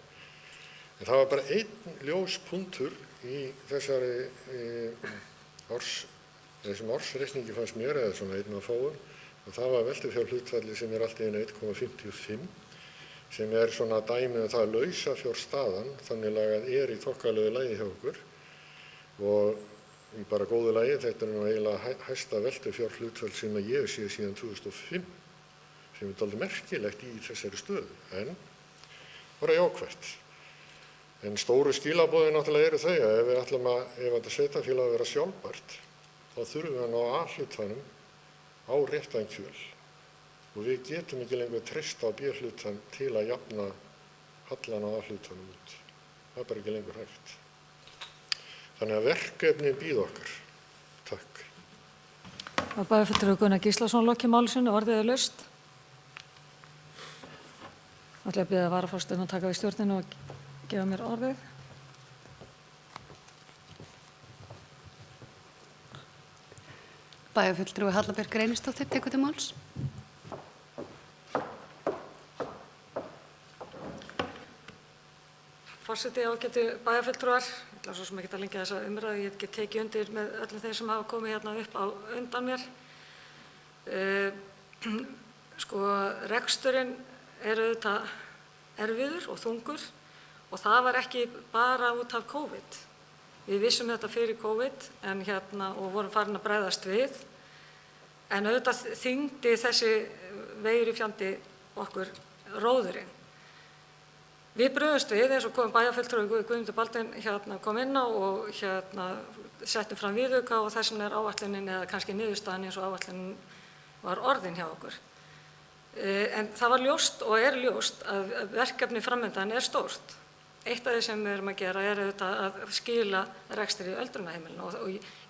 En það var bara einn ljós punktur í þessum ársreikningi fannst mér eða svona einn af fáum og það var veltufjárhlutfalli sem allt í einu 1,55 sem svona dæmi það að lausafjárstaðan þannig lagað í þokkalegu lagi hjá okkur og í bara góðu lagi þetta nú eiginlega hæsta veltufjárhlutfall sem ég sé síðan 2005 sem dálítið merkilegt í þessari stöðu en bara jákvætt. En stóru skilaboðin náttúrulega þau að ef við ætlum ef þetta sveitarfélag að vera sjálfbært, þá þurfum við að ná A-hlutanum á réttan kjöl og við getum ekki lengur treyst á B-hlutan til að jafna hallan á A-hlutanum út. Það bara ekki lengur hægt. Þannig að verkefnin bíða okkar. Takk. Bæjarfulltrúi Gunnar Gíslason lokið máli sínu, orðið laust. Ætla að biðja varaforsetinn að taka við stjórninu og gefa mér orðið. Bæjarfulltrúi Hallabjörg Reynisdóttir tekur til máls. Forseti, ágætu bæjarfulltrúar, ég ætla svo sem ekki að lengja þessa umræðu, ég get tekið undir með öllum þeir sem hafa komið upp á undan mér. Reksturinn auðvitað erfiður og þungur og það var ekki bara út af COVID. Við vissum þetta fyrir COVID og vorum farin að bregðast við, en auðvitað þyngdi þessi veirufjandi okkur róðurinn. Við brugðumst við eins og bæjarfulltrúi Guðmundur Baldvin kom inn á og settum fram viðauka og þess vegna áætlunin eða kannski niðurstaðan eins og áætlunin var orðin hjá okkur. En það var ljóst og er ljóst að verkefni framundan er stórt. Eitt af því sem við erum að gera er auðvitað að skila rekstri í öldrunarheimilinu og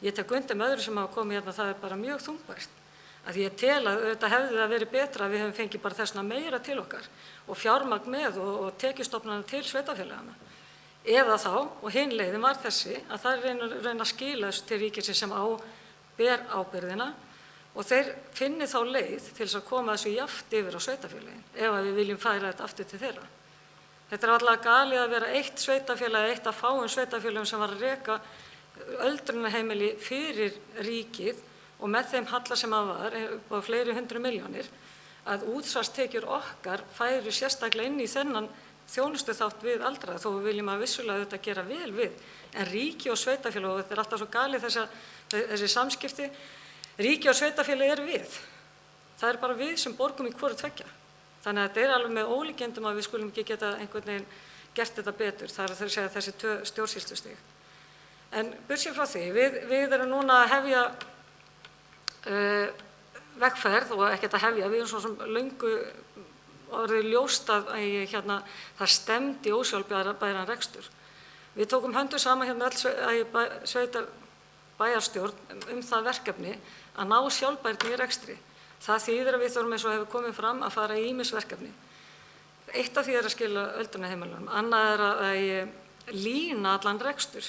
ég tek undir með öðru sem hafa komið hérna, það er bara mjög þungbært. Að ég tel að auðvitað hefði það verið betra að við höfum fengið bara þessna meira til okkar og fjármagn með og tekjustofnana til sveitarfélagana. Eða þá, og hin leiðin var þessi, að það reyna að skila þessu til ríkisins sem ber ábyrgðina og þeir finni þá leið til þess að koma þessu jafnt yfir á sveitarfélagin ef að við viljum færa þetta aftur til þeirra. Þetta er alltaf galið að vera eitt sveitarfélag, eitt af fáum sveitarfélagum sem var að reka öldrunarheimili fyrir ríkið og með þeim halla sem að var, upp á fleiri 100 milljónir, að útsvarstekjur okkar færu sérstaklega inn í þennan þjónustuþátt við aldraða, þó við viljum að vissulega þetta gera vel við. En ríki og sveitarfélag, og þetta er alltaf svo galið þessi samskipti, ríki og sveitarfélag eru við. Það er bara við sem borgum í hvoru tveggja. Þannig að þetta er alveg með ólíkindum að við skulum ekki geta einhvern veginn gert þetta betur. Það er að segja þessi stjórnsýslustig. En burtséð frá því, við erum núna að hefja vegferð og ekkert að hefja, við erum svo sem löngu orðið ljóst að það stemdi ósjálfbæran rekstur. Við tókum höndum saman sveitar bæjarstjórn það verkefni að ná sjálfbærni í rekstri. Það þýðir að við þurfum eins og hefur komið fram að fara í ýmis verkefni. Eitt af því er að skila öldrunarheimilunum, annað er að lína allan rekstur,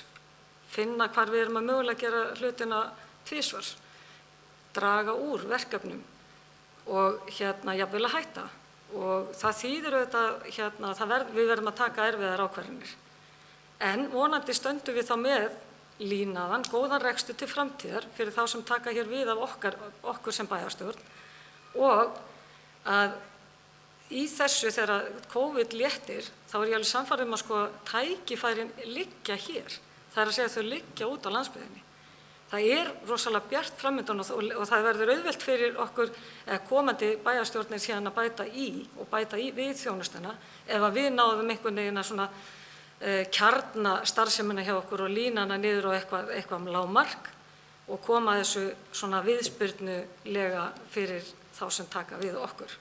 finna hvar við erum að mögulega gera hlutina tvisvar, draga úr verkefnum og jafnvel að hætta. Og það þýðir auðvitað við verðum að taka erfiðar ákvarðanir. En vonandi stöndum við þá með línaðan, góðan rekstur til framtíðar fyrir þá sem taka hér við af okkur sem bæjarstjórn og að í þessu þegar COVID léttir þá er ég alveg sannfærð að tækifærin liggja hér. Það er að segja að þau liggja út á landsbyggðinni. Það er rosalega bjart framundan og það verður auðvelt fyrir okkur komandi bæjarstjórnir síðan að bæta í við þjónustuna ef að við náðum einhvern veginn að kjarna starfsemina hjá okkur og lína hana niður á eitthvað lágmark og koma þessu svona viðspyrnulega fyrir þá sem taka við okkur.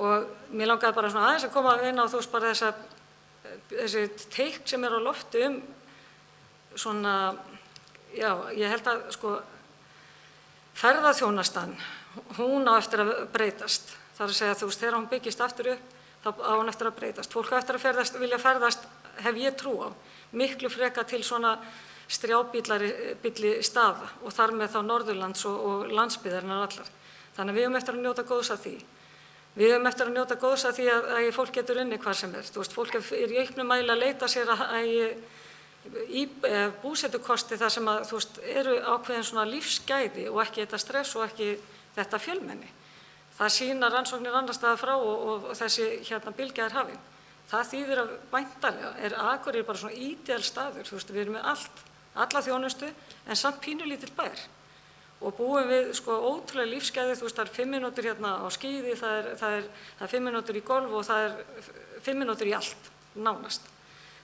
Og mér langaði bara svona aðeins að koma inn á bara þessi teikn sem er á lofti svona, já, ég held að ferðaþjónustan, hún á eftir að breytast. Það er að segja þegar hún byggist aftur upp, þá á hún eftir að breytast. Fólk á eftir að vilja ferðast, hef ég trú á, miklu frekar til svona strjábýlli staða og þar með þá Norðurlands og landsbyggðarinnar allar. Þannig að við höfum eftir að njóta góðs af því. Við höfum eftir að njóta góðs af því að fólk getur unnið hvar sem er. Fólk er í auknum mæli að leita sér í búsetukosti þar sem eru ákveðin svona lífsgæði og ekki þetta stress og ekki þetta fjölmenni. Það sýna rannsóknir annars staðar frá og þessi bylgja er hafin. Það þýðir að væntanlega Akureyri bara svona ídeal staður. Við erum með alla þjónustu en samt pínulítill bær. Og búum við ótrúlega lífsgæði, það er 5 mínútur hérna á skíði, það er 5 mínútur í golf og það er 5 mínútur í allt, nánast.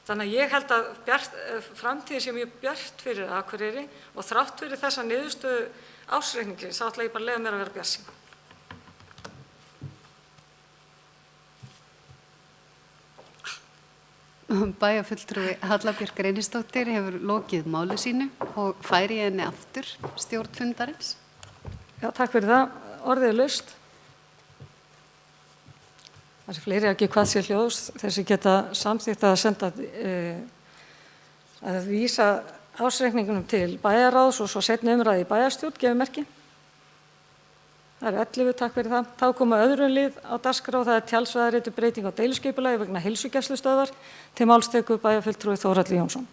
Þannig að ég held að framtíðin sé mjög bjart fyrir Akureyri og þrátt fyrir þessa niðurstöðu ársreiknings, þá ætla ég bara að leyfa mér að vera bjartsýn. Bæjarfulltrúi Halla Björk Reynisdóttir hefur lokið máli sínu og færi henni aftur stjórn fundarins. Já, takk fyrir það. Orðið er laust. Það sé fleiri ekki hvað sé hljóðs. Þessi geta samþykkt að senda að vísa ársreikningunum til bæjarráðs og svo seinni umræðu í bæjarstjórn, gefur merki. Það er 11, takk fyrir það. Þá koma öðrum lið á dagskrá, það er tjaldsvæðarreitu breyting á deiliskipulagi vegna heilsugæslustöðvar. Til máls tekur bæjarfulltrúi Þórhallur Jónsson.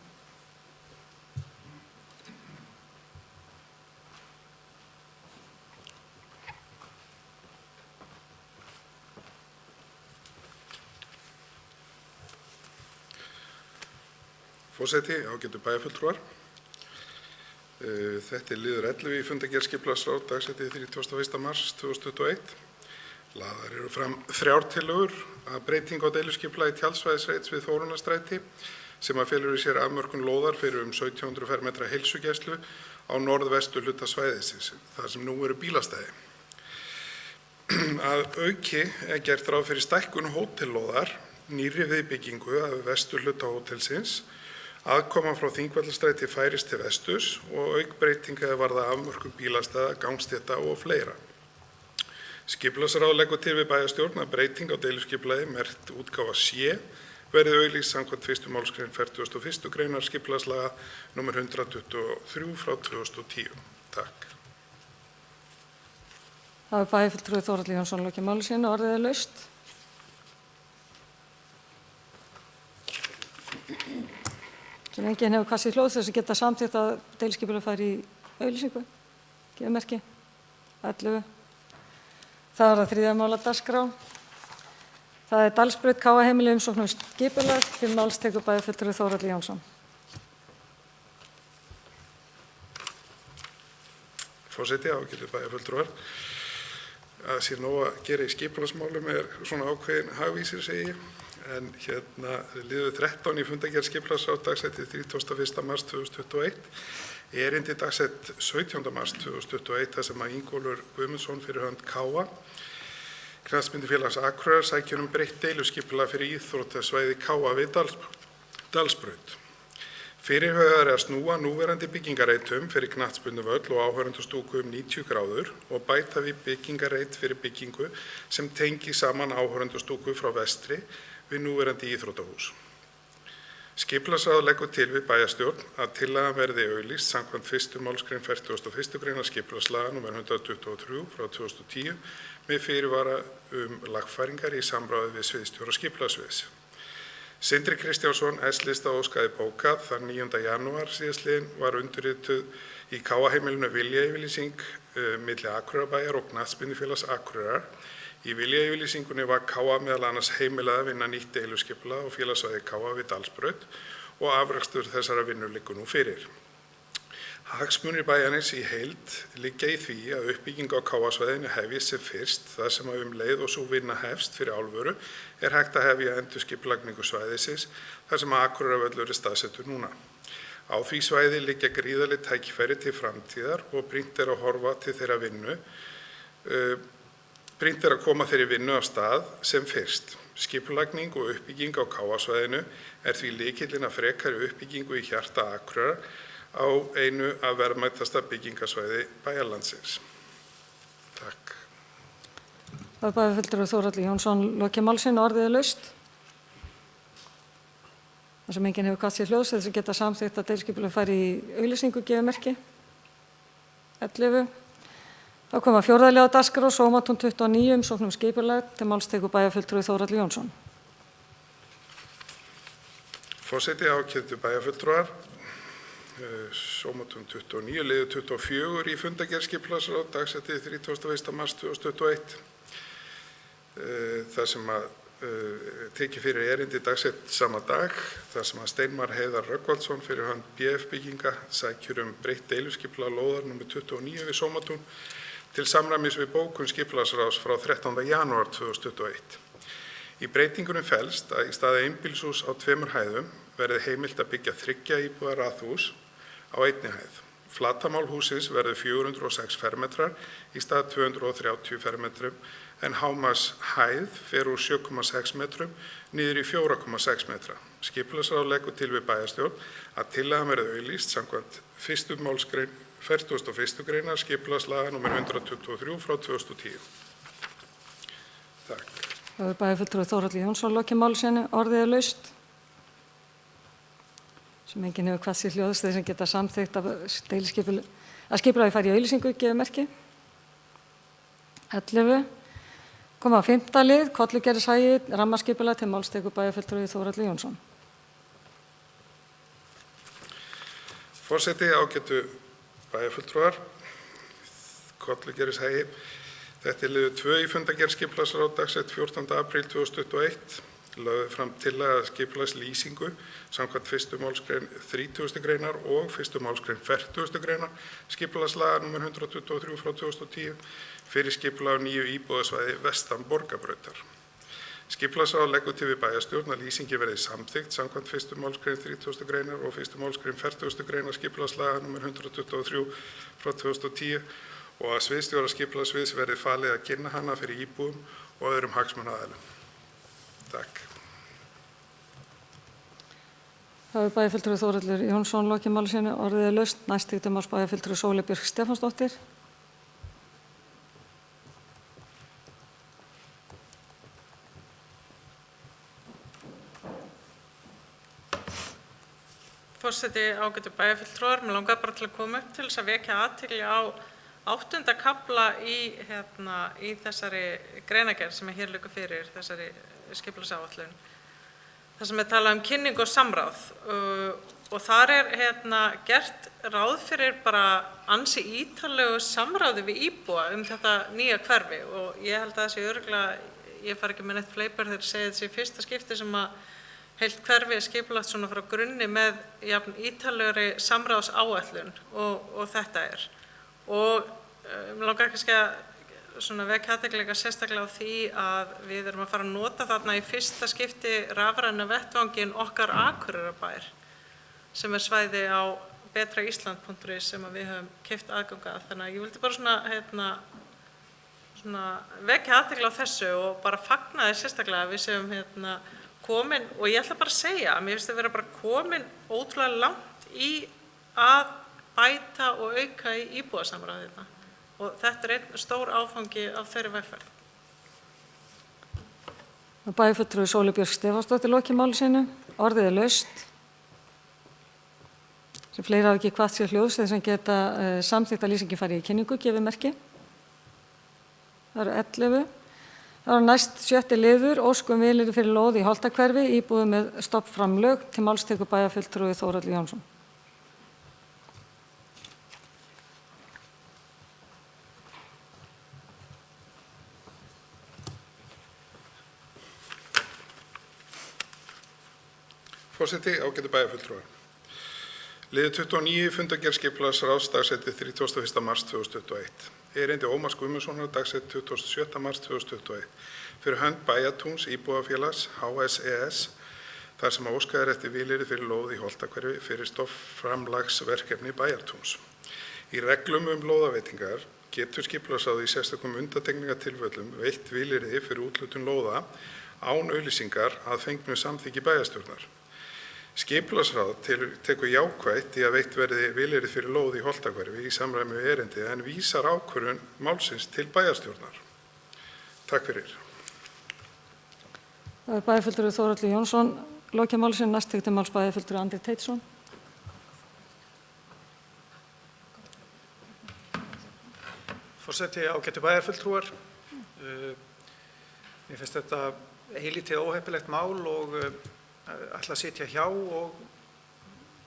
Forseti, ágætu bæjarfulltrúar. Þetta er liður 11 í fundargerð skipulagsráðs dagsetið 31. mars 2021. Lagðar eru fram 3 tillögur að breytingu á deiluskipulagi tjaldsvæðisreits við Þórunnarstræti sem að felur í sér afmörkun lóðar fyrir 1700 fermetra heilsugæslu á norðvestur hluta svæðisins, þar sem nú eru bílastæði. Að auki gert ráð fyrir stækkun hótellóðar, nýrri viðbyggingu af vestur hluta hótelsins, aðkoma frá Þingvallastræti færist til vesturs og aukbreytinga varða afmörkun bílastæða, gangstétta og fleira. Skipulagsráð leggur til við bæjarstjórn að breyting á deiluskipulagi merkt útgáfa C verði auglýst samkvæmt 1. málsgrein 41. greinar skipulagslaga nr. 123 frá 2010. Takk. Það er bæjarfulltrúi Þórhall Jónsson lokið máli sínu, orðið er laust. Sem enginn hefur kastið hljóð þess að geta samþykkt að deiliskipulag fari í auglýsingu, gefur merki, 11. Það er það 3. mál á dagskrá. Það er Dalsbraut Káaheimili umsókn skipulag. Til máls tekur bæjarfulltrúi Þórhall Jónsson. Forseti, ágætu bæjarfulltrúar. Að sé nóg að gera í skipulagsmálum svona ákveðin hagvísir, segi ég. En liður 13 í fundargerð skipulagsráðs dagsett 31. mars 2021. Erindi dagsett 17. mars 2021 þar sem að Ingólfur Guðmundsson fyrir hönd Káa, Knattspyrnufélags Akureyrar, sækir breytt deiluskipulag fyrir íþróttasvæði Káa við Dalsbraut. Fyrirhugað er að snúa núverandi byggingareitum fyrir knattspyrnuvöll og áhorfendastúku 90 gráður og bæta við byggingareit fyrir byggingu sem tengi saman áhorfendastúku frá vestri við núverandi íþróttahús. Skipulagsráð leggur til við bæjarstjórn að tillagan verði auglýst samkvæmt 1. málsgrein 41. greinar skipulagslaga nr. 123 frá 2010 með fyrirvara lagfæringar í samráði við sviðsstjóra skipulagssviðs. Sindri Kristjánsson S-lista óskaði bókað þann 9. janúar síðastliðinn var undirrituð í Káaheimilinu viljayfirlýsing milli Akureyrarbæjar og Knattspyrnufélags Akureyrar. Í viljayfirlýsingunni var Káa meðal annars heimilað að vinna nýtt deiluskipulag á félagssvæði Káa við Dalsbraut og afrakstur þessara vinnu liggur nú fyrir. Hagsmunir bæjarins í heild liggja í því að uppbygging á Káasvæðinu hefjist sem fyrst þar sem að leið og sú vinna hefst fyrir álveru hægt að hefja endurskipulagningu svæðisins þar sem að Akureyrarvöllur staðsettur núna. Á því svæði liggja gríðarleg tækifæri til framtíðar og brýnt að horfa til þeirra vinnu. Brýnt að koma þeirri vinnu af stað sem fyrst. Skipulagning og uppbygging á Káasvæðinu því lykillinn að frekari uppbyggingu í hjarta Akureyrar á einu af verðmætasta byggingasvæði bæjarlandsins. Takk. Það er bæjarfulltrúi Þórhall Jónsson lokið máli sínu, orðið er laust. Það sem enginn hefur kastið hljóð þess að geta samþykkt að deiliskipulag fari í auglýsingu gefur merki. 11. Þá koma 4. liður á dagskrá, Sómatún 29 umsókn skipulag. Til máls tekur bæjarfulltrúi Þórhall Jónsson. Forseti, ágætu bæjarfulltrúar. Sómatún 29, liður 24 í fundargerð skipulagsráðs dagsett 31. mars 2021. Það sem að tekið fyrir erindi dagsett sama dag, þar sem að Steinmar Heiðar Rögnvaldsson fyrir hönd BF bygginga sækir breytt deiluskipulag lóðar nr. 29 við Sómatún til samræmis við bókun skipulagsráðs frá 13. janúar 2021. Í breytingunum felst að í stað einbýlishúss á 2 hæðum verði heimilt að byggja 3 íbúða raðhús á 1 hæð. Flatarmál hússins verður 406 fermetrar í stað 230 fermetrum en hámarkshæð fer úr 7,6 metrum niður í 4,6 metra. Skipulagsráð leggur til við bæjarstjórn að tillagan verði auglýst samkvæmt 1. málsgrein 41. greinar skipulagslaga nr. 123 frá 2010. Takk. Það er bæjarfulltrúi Þórhall Jónsson lokið máli sínu, orðið er laust. Sem enginn hefur kastið hljóð þess að geta samþykkt að skipulagi fari í auglýsingu gefur merki. 11. Koma á 5. lið, Kollugerðishagi, rammaskipulag. Til máls tekur bæjarfulltrúi Þórhall Jónsson. Forseti, ágætu bæjarfulltrúar. Kollugerðishagi. Þetta liður 2 í fundargerð skipulagsráðs dagsett 14. apríl 2021. lögð fram tillaga skipulagslýsingu samkvæmt 1. málsgrein 30. greinar og 1. málsgrein 40. greinar skipulagslaga nr. 123/2010 fyrir skipulag á nýju íbúðasvæði vestan Borgarbrautar. Skipulagsráð leggur til við bæjarstjórn að lýsingi verði samþykkt samkvæmt 1. málsgrein 30. greinar og 1. málsgrein 40. greinar skipulagslaga nr. 123/2010 og að sviðsstjóra skipulagssviðs verði falið að kynna hana fyrir íbúum og öðrum hagsmunaaðilum. Takk. Það er bæjarfulltrúi Þórhallur Jónsson lokið máli sínu, orðið er laust. Næst til máls bæjarfulltrúi Sóley Björk Stefánsdóttir. Forseti, ágætu bæjarfulltrúar, mig langar bara til að koma upp til þess að vekja athygli á 8. kafla í þessari greinargerð sem hér liggur fyrir, þessari skipulagsáætlun. Það sem talað um kynningu og samráð og þar gert ráð fyrir bara ansi ítarlegu samráði við íbúa þetta nýja hverfi og ég held að það sé örugglega, ég fari ekki með neitt fleipur þegar ég segi þessi fyrsta skipti sem að heilt hverfi er skipulagt svona frá grunni með jafn ítarlegri samráðsáætlun og þetta er. Og mér langar kannski að vekja athygli sérstaklega á því að við erum að fara að nota þarna í fyrsta skipti rafræna vettvanginn okkar Akureyrarbær sem er svæði á betraisland.is sem við höfum keypt aðgang að. Þannig að ég vildi bara vekja athygli á þessu og bara fagna því sérstaklega að við séum komin, og ég ætla bara að segja að mér finnst að vera bara komin ótrúlega langt í að bæta og auka í íbúasamráðina og þetta er einn stór áfangi af þeirri vegferð. Bæjarfulltrúi Sóley Björk Stefánsdóttir lokið máli sínu, orðið er laust. Sem fleiri hafa ekki hvatt sér hljóðs þeir sem geta samþykkt að lýsingin fari í kynningu, gefið merki. Það eru 11. Það var næst 7. liður, óskum vilyrði fyrir lóð í Holtahverfi, íbúðum með stofnframlög. Til máls tekur bæjarfulltrúi Þórhallur Jónsson. Forseti, ágætu bæjarfulltrúar. Liður 29 fundargerð skipulagsráðs dagsetið 31. mars 2021. Erindi Ómars Guðmundssonar dagsett 27. mars 2021 fyrir hönd Bæjartúns íbúðafélags HSES þar sem óskað er eftir vilyrði fyrir lóð í Holtahverfi fyrir stofnframlagsverkefni Bæjartúns. Í reglum lóðaveitingar getur skipulagsráð í sérstökum undantekningartilfellum veitt vilyrði fyrir úthlutun lóða án auglýsingar að fengnu samþykki bæjarstjórnar. Skipulagsráð tekur jákvætt í að veitt verði vilyrði fyrir lóð í Holtahverfi í samræmi við erindi en vísar ákvörðun málsins til bæjarstjórnar. Takk fyrir. Það er bæjarfulltrúi Þórhallur Jónsson lokið máli sínu, næst til máls bæjarfulltrúi Andri Teitsson. Forseti, ágætu bæjarfulltrúar. Mér finnst þetta eilítið óheppilegt mál og ætla að sitja hjá og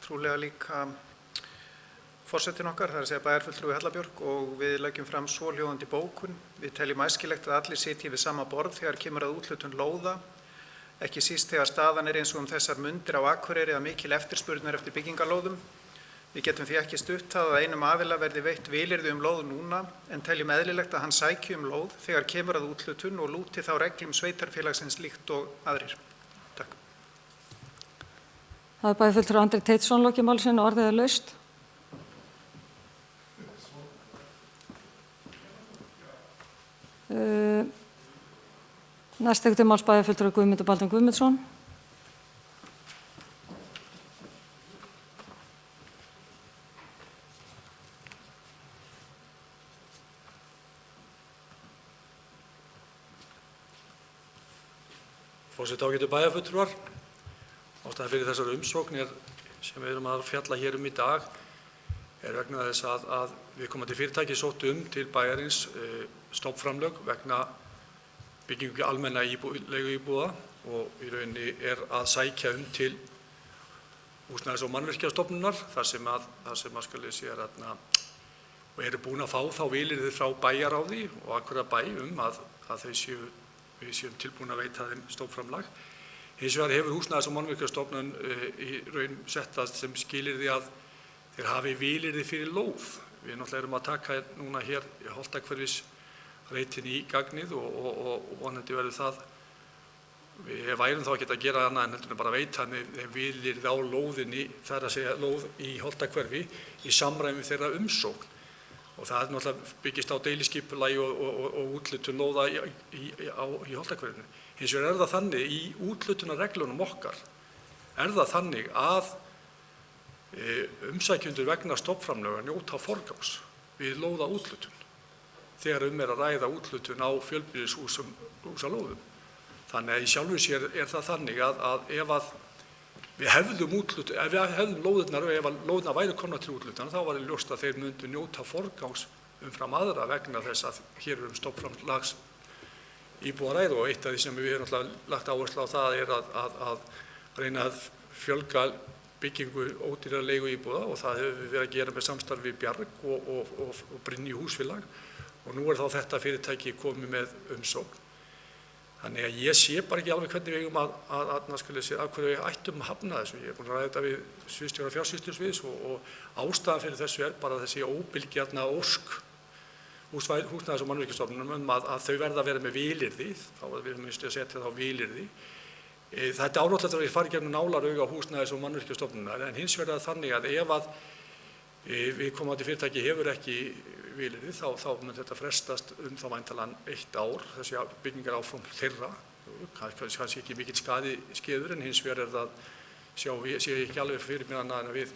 trúlega líka forsetinn okkar, það er að segja bæjarfulltrúi Hallabjörg, og við leggjum fram svohljóðandi bókun. Við teljum æskilegt að allir sitji við sama borð þegar kemur að úthlutun lóða, ekki síst þegar staðan er eins og þessar mundir á Akureyri að mikil eftirspurn er eftir byggingarlóðum. Við getum því ekki stutt að einum aðila verði veitt vilyrði lóð núna en teljum eðlilegt að hann sæki lóð þegar kemur að úthlutun og lúti þá reglum sveitarfélagsins líkt og aðrir. Takk. Það er bæjarfulltrúi Andri Teitsson lokið máli sínu, orðið er laust. Næst til máls bæjarfulltrúi Guðmundur Baldvin Guðmundsson. Forseti, ágætu bæjarfulltrúar. Ástæðan fyrir þessar umsóknir sem við erum að fjalla hér í dag er vegna þess að viðkomandi fyrirtæki sóttu til bæjarins stofnframlög vegna byggingu almenna leiguíbúða og í rauninni er að sækja til Húsnæðis- og mannvirkjastofnunar þar sem að og eru búin að fá þá vilyrði frá bæjaráði og Akureyrarbæ að við séum tilbúin að veita þeim stofnframlag. Hins vegar hefur Húsnæðis- og mannvirkjastofnun í raun sett það sem skilyrði að þeir hafi vilyrði fyrir lóð. Við náttúrulega erum að taka núna hér Holtahverfisreitin í gagnið og vonandi verður það. Við værum þá ekki að gera annað en heldur bara veita þeim vilyrði á lóðinni, það er að segja lóð í Holtahverfi í samræmi þeirra umsókn. Og það náttúrulega byggist á deiliskipulagi og úthlutun lóða í Holtahverfinu. Hins vegar það þannig í úthlutunarreglunum okkar, það þannig að umsækjendur vegna stofnframlaga njóta forgangs við lóða úthlutun þegar að ræða úthlutun á fjölbýlishúsalóðum. Þannig að í sjálfu sér það þannig að ef við hefðum lóðirnar og ef lóðirnar væru komnar til úthlutun þá var ljóst að þeir myndu njóta forgangs umfram aðra vegna þess að hér stofnframlags íbúa ræða og eitt af því sem við höfum náttúrulega lagt áherslu á það að reyna að fjölga byggingu ódýrra leigu íbúða og það hefur við verið að gera með samstarfi við Bjarg og Brynju húsfélag og nú þá þetta fyrirtæki komið með umsókn. Þannig að ég sé bara ekki alveg hvernig við eigum af hverju við ættum að hafna þessu. Ég er búinn að ræða þetta við sviðsstjóra fjársýslusviðs og ástæðan fyrir þessu bara þessi óbilgjarna ósk Húsnæðis- og mannvirkjastofnunar að þau verða að vera með vilyrði, þá við minnstu að setja þá vilyrði. Þetta ánáttúrulega að við fara gegnum nálarauga á Húsnæðis- og mannvirkjastofnunar en hins vegar þannig að ef viðkomandi fyrirtæki hefur ekki vilyrði þá mun þetta frestast þá væntanlega 1 ár, þessi byggingaráform þeirra, kannski ekki mikill skaði skeður en hins vegar það sé ég ekki alveg fyrir mér annað en við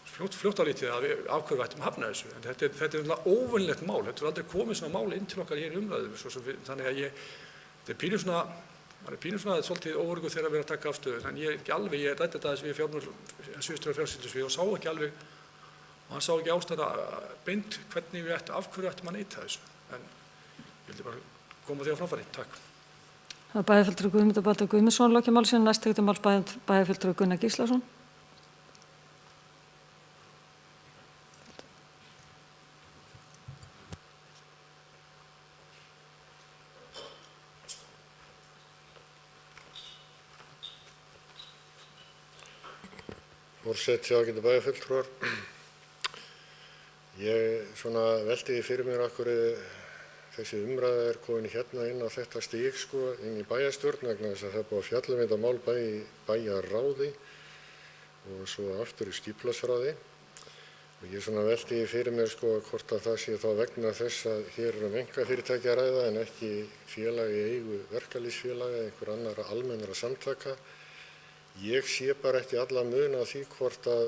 fljótt á lítið að við af hverju ættum að hafna þessu. En þetta er óvenjulegt mál, þetta er aldrei komið svona mál inn til okkar hér í umræðum, þannig að þetta er pínu svona, maður er pínu svona svolítið óöruggur þegar við erum að taka afstöðu, en ég ræddi þetta þess við sviðsstjóra fjársýslusvið og sá ekki alveg, og hann sá ekki ástæða beint af hverju ættum að neita þessu, en ég vildi bara koma því á framfæri. Takk. Það er bæjarfulltrúi Guðmundur Baldur Guðmundsson lokið máli sínu, næst tekur til máls bæjarfulltrúi Gunnar Gíslason. Forseti, ágætu bæjarfulltrúar. Ég velti því fyrir mér af hverju þessi umræða komin hérna inn á þetta stig inn í bæjarstjórn vegna þess að það er búið að fjalla um þetta mál bæði í bæjarráði og svo aftur í skipulagsráði. Og ég velti því fyrir mér hvort að það sé þá vegna þess að hér um einkafyrirtæki að ræða en ekki félag í eigu verkalýðsfélaga eða einhver annarra almennra samtaka. Ég sé bara ekki alla mun á því hvort að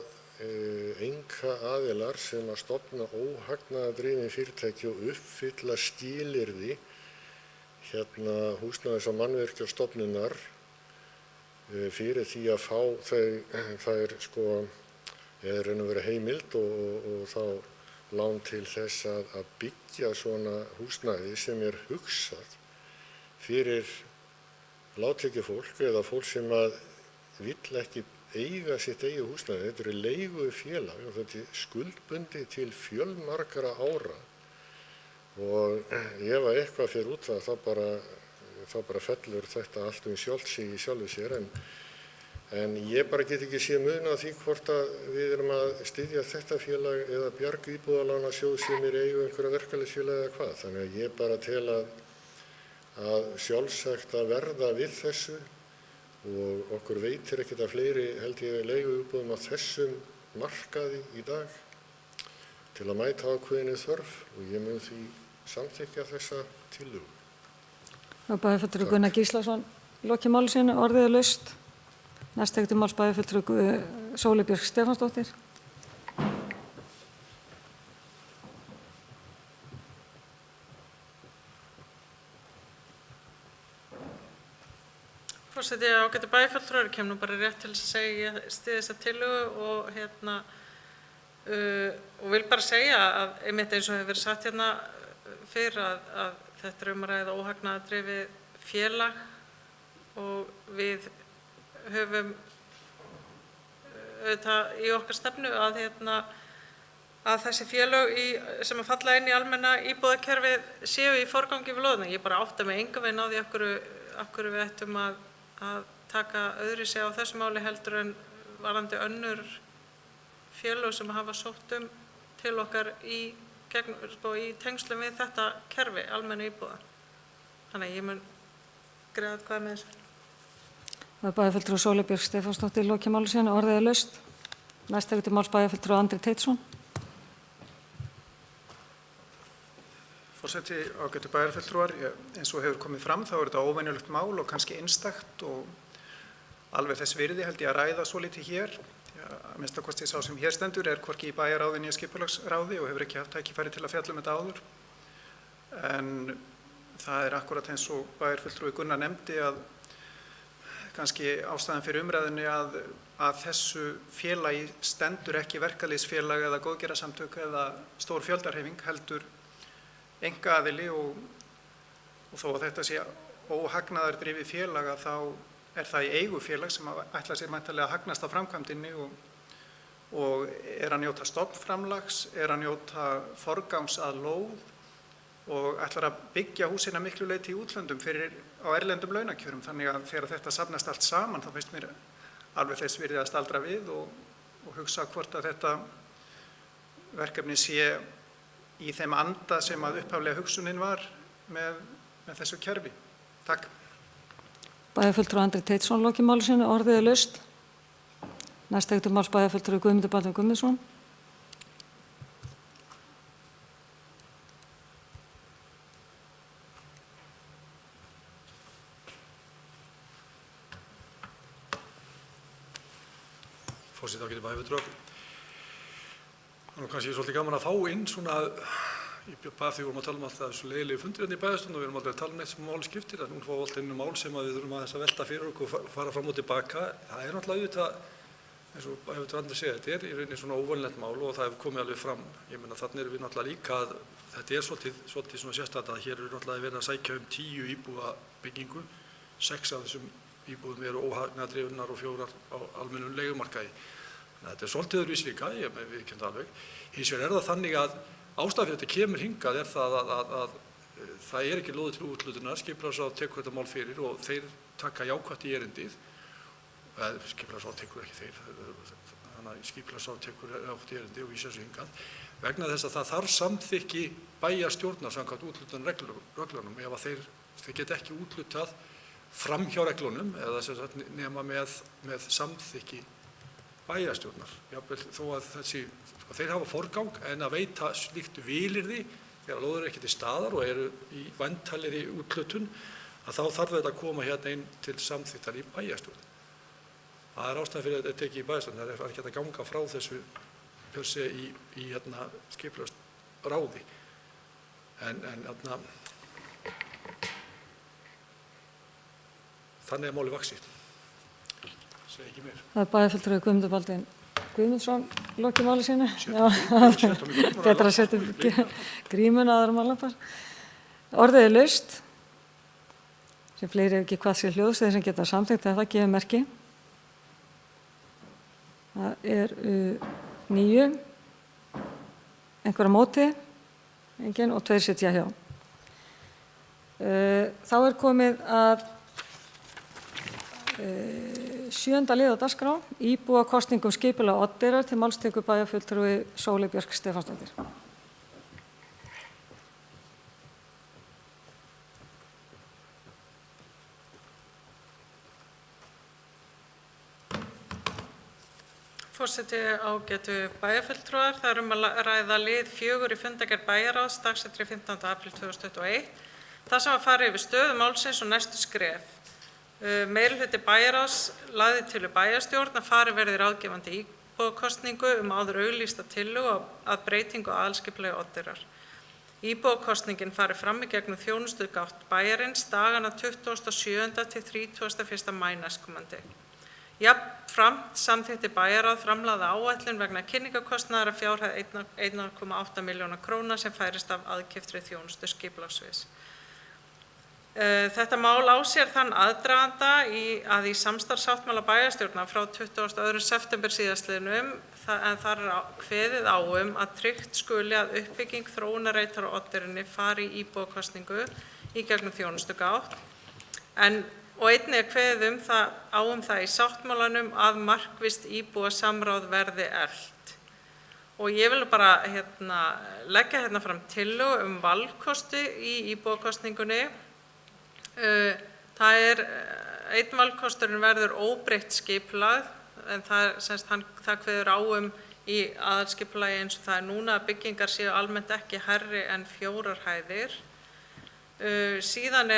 einkaaðilar sem að stofna óhagnaðardrifin fyrirtæki og uppfylla skilyrði Húsnæðis- og mannvirkjastofnunar fyrir því að fá þær eða raun og veru heimild og þá lán til þess að byggja svona húsnæði sem er hugsað fyrir lágtekjufólk eða fólk sem að vill ekki eiga sitt eigið húsnæði. Þetta eru leigufélag og þetta er skuldbundið til fjölmargra ára og ef eitthvað fer út það þá bara fellur þetta allt sjálft sig í sjálfu sér en ég bara get ekki séð mun á því hvort að við erum að styðja þetta félag eða Bjarg íbúðalánasjóð sem er eigu einhverja verkalýðsfélag eða hvað. Þannig að ég bara tel að sjálfsagt að verða við þessu og okkur veitir ekkert að fleiri held ég leiguíbúðum á þessum markaði í dag til að mæta ákveðinni þörf og ég mun því samþykkja þessa tillögu. Bæjarfulltrúi Gunnar Gíslason lokið máli sínu, orðið er laust. Næst tekur til máls bæjarfulltrúi Sóley Björk Stefánsdóttir. Forseti, ágætu bæjarfulltrúar, ég kem nú bara rétt til þess að segja ég styð þessa tillögu og vil bara segja að einmitt eins og hefur verið sagt hérna fyrr að þetta er að ræða óhagnaðardrifið félag og við höfum auðvitað í okkar stefnu að þessi félög sem að falla inn í almenna íbúðakerfið séu í forgangi við lóðina. Ég bara átta mig engan veginn á því af hverju við ættum að að taka öðruvísi á þessu máli heldur en varðandi önnur félög sem hafa sótt til okkar í tengslum við þetta kerfi almennu íbúða. Þannig að ég mun greiða atkvæði með þessu. Það er bæjarfulltrúi Sóley Björk Stefánsdóttir í loki máli sínu. Orðið er laust. Næst tekur til máls bæjarfulltrúi Andri Teitsson. Forseti, ágætu bæjarfulltrúar, eins og hefur komið fram þá er þetta óvenjulegt mál og kannski einstakt og alveg þess virði held ég að ræða svo litið hér. Að minnsta kosti sá sem hér stendur er hvorki í bæjarráði né skipulagsráði og hefur ekki haft tækifæri til að fjalla þetta áður. En það er akkúrat eins og bæjarfulltrúi Gunnar nefndi að kannski ástæðan fyrir umræðinni að þessu félagi stendur ekki verkalýðsfélag eða góðgerðarsamtök eða stór fjöldahreyfing heldur einkaaðili og þó að þetta sé óhagnaðardrifið félag að þá er það í eigu félag sem ætlar sér mæntanlega að hagnast á framkvæmdinni og er að njóta stofnframlags, er að njóta forgangs að lóð og ætlar að byggja húsina miklu leyti í útlöndum á erlendum launakjörum. Þannig að þegar þetta safnast allt saman þá finnst mér alveg þess virði að staldra við og hugsa hvort að þetta verkefni sé í þeim anda sem að upphaflega hugsunin var með þessu kerfi. Takk. Bæjarfulltrúi Andri Teitsson loki máli sínu. Orðið er laust. Næst tekur til máls bæjarfulltrúi Guðmundur Baldvin Guðmundsson. Forseti, ágætu bæjarfulltrúar. Það er kannski svolítið gaman að fá inn svona, ég bað því vorum að tala um alltaf þessu leiðilegu fundir hérna í bæjarstjórn og við erum aldrei að tala um neitt sem máli skiptir, en nú fáum við alltaf inn mál sem við þurfum að velta fyrir okkur og fara fram og tilbaka. Það er náttúrulega auðvitað, eins og bæjarfulltrúi Andri segja, þetta er í rauninni svona óvanlegt mál og það hefur komið alveg fram. Ég meina þarna erum við náttúrulega líka að þetta er svolítið svona sérstætt að hér eru náttúrulega verið að sækja 10 íbúða byggingu, 6 af þessum íbúðum eru óhagnaðardrifinnar og 4 á almennum leigumarkaði. Þetta er svolítið öðruvísi líka, ég viðurkenni það alveg. Hins vegar er það þannig að ástæðan fyrir þetta kemur hingað er það að það er ekki lóðið til úthlutunar, skipulagsráð tekur þetta mál fyrir og þeir taka jákvætt í erindið. Skipulagsráð tekur ekki þeir, þannig að skipulagsráð tekur jákvætt í erindið og vísar þessu hingað. Vegna þess að það þarf samþykki bæjarstjórnar samkvæmt úthlutunarreglunum ef að þeir geta ekki úthlutað fram hjá reglunum eða sem sagt nema með samþykki bæjarstjórnar, jafnvel þó að þeir hafa forgang en að veita slíkt vilyrði þegar lóðir ekki til staðar og eru í væntanlegri úthlutun að þá þarf þetta að koma hérna inn til samþykktar í bæjarstjórn. Það er ástæðan fyrir að þetta tekið í bæjarstjórn, það er ekki að ganga frá þessu pjörsi í skipulagsráði. Þannig er máli vaxið. Það er bæjarfulltrúi Guðmundur Baldvin Guðmundsson loki máli sínu. Betra að setja grímuna aðra málapar. Orðið er laust. Sem fleiri ef ekki hvað sé hljóðs þeir sem geta samþykkt þetta gefur merki. Það er 9. Einhverja móti, engin og 2 sitja hjá. Þá er komið að 7. lið á dagskrá, íbúakosningum skipulag Oddeyrar, til máls tekur bæjarfulltrúi Sóley Björk Stefánsdóttir. Forseti, ágætu bæjarfulltrúar, það er að ræða lið 4 í fundargerð bæjarráðs dagsetri 15. apríl 2021. Það sem að fara yfir stöðu málsins og næstu skref. Meirihluti bæjarráðs lagði til bæjarstjórn að farið verði ráðgefandi íbúakosningu áður auglýsta tillögu að breytingu á aðalskipulagi Oddeyrar. Íbúakosningin farið fram í gegnum þjónustugátt bæjarins dagana 27. til 31. maí næstkomandi. Jafnframt samþykkti bæjarráð framlagða áætlun vegna kynningakostnaðar að fjárhæð 1,8 milljóna króna sem færist af aðkeyptri þjónustu skipulagssviðs. Þetta mál á sér þann aðdraganda að í samstarfssáttmála bæjarstjórnar frá 22. september síðastliðnum en þar er kveðið á að tryggt skuli að uppbygging þróunarreitar á Oddeyrinni fari í íbúakosningu í gegnum þjónustugátt og einnig er kveðið á það í sáttmálanum að markvisst íbúasamráð verði eflt. Og ég vil bara leggja fram tillögu valkosti í íbúakosningunni. Það einn valkosturinn verður óbreytt skipulag, en það kveður á í aðalskipulagi eins og það núna að byggingar séu almennt ekki hærri en 4 hæðir. Síðan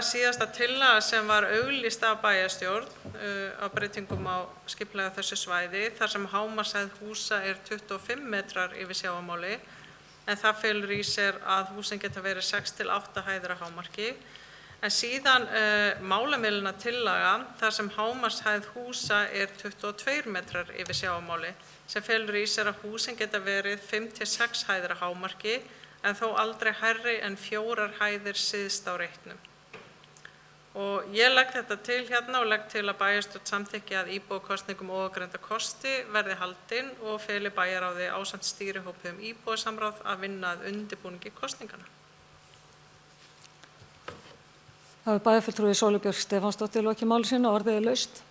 síðasta tillaga sem var auglýst af bæjarstjórn á breytingum á skipulagi á þessu svæði, þar sem hámarkshæð húsa 25 metrar yfir sjávarmáli, en það felur í sér að húsin geta verið 6 til 8 hæðir að hámarki. En síðan málamiðlunartillaga þar sem hámarkshæð húsa 22 metrar yfir sjávarmáli, sem felur í sér að húsin geta verið 5 til 6 hæðir að hámarki, en þó aldrei hærri en 4 hæðir syðst á reitnum. Og ég legg þetta til og legg til að bæjarstjórn samþykki að íbúakosningum ofangreinda kosti verði haldin og feli bæjarráði ásamt stýrihópi íbúasamráð að vinna að undirbúningi kosninganna. Það bæjarfulltrúi Sóley Björk Stefánsdóttir lokið máli sínu, orðið laust.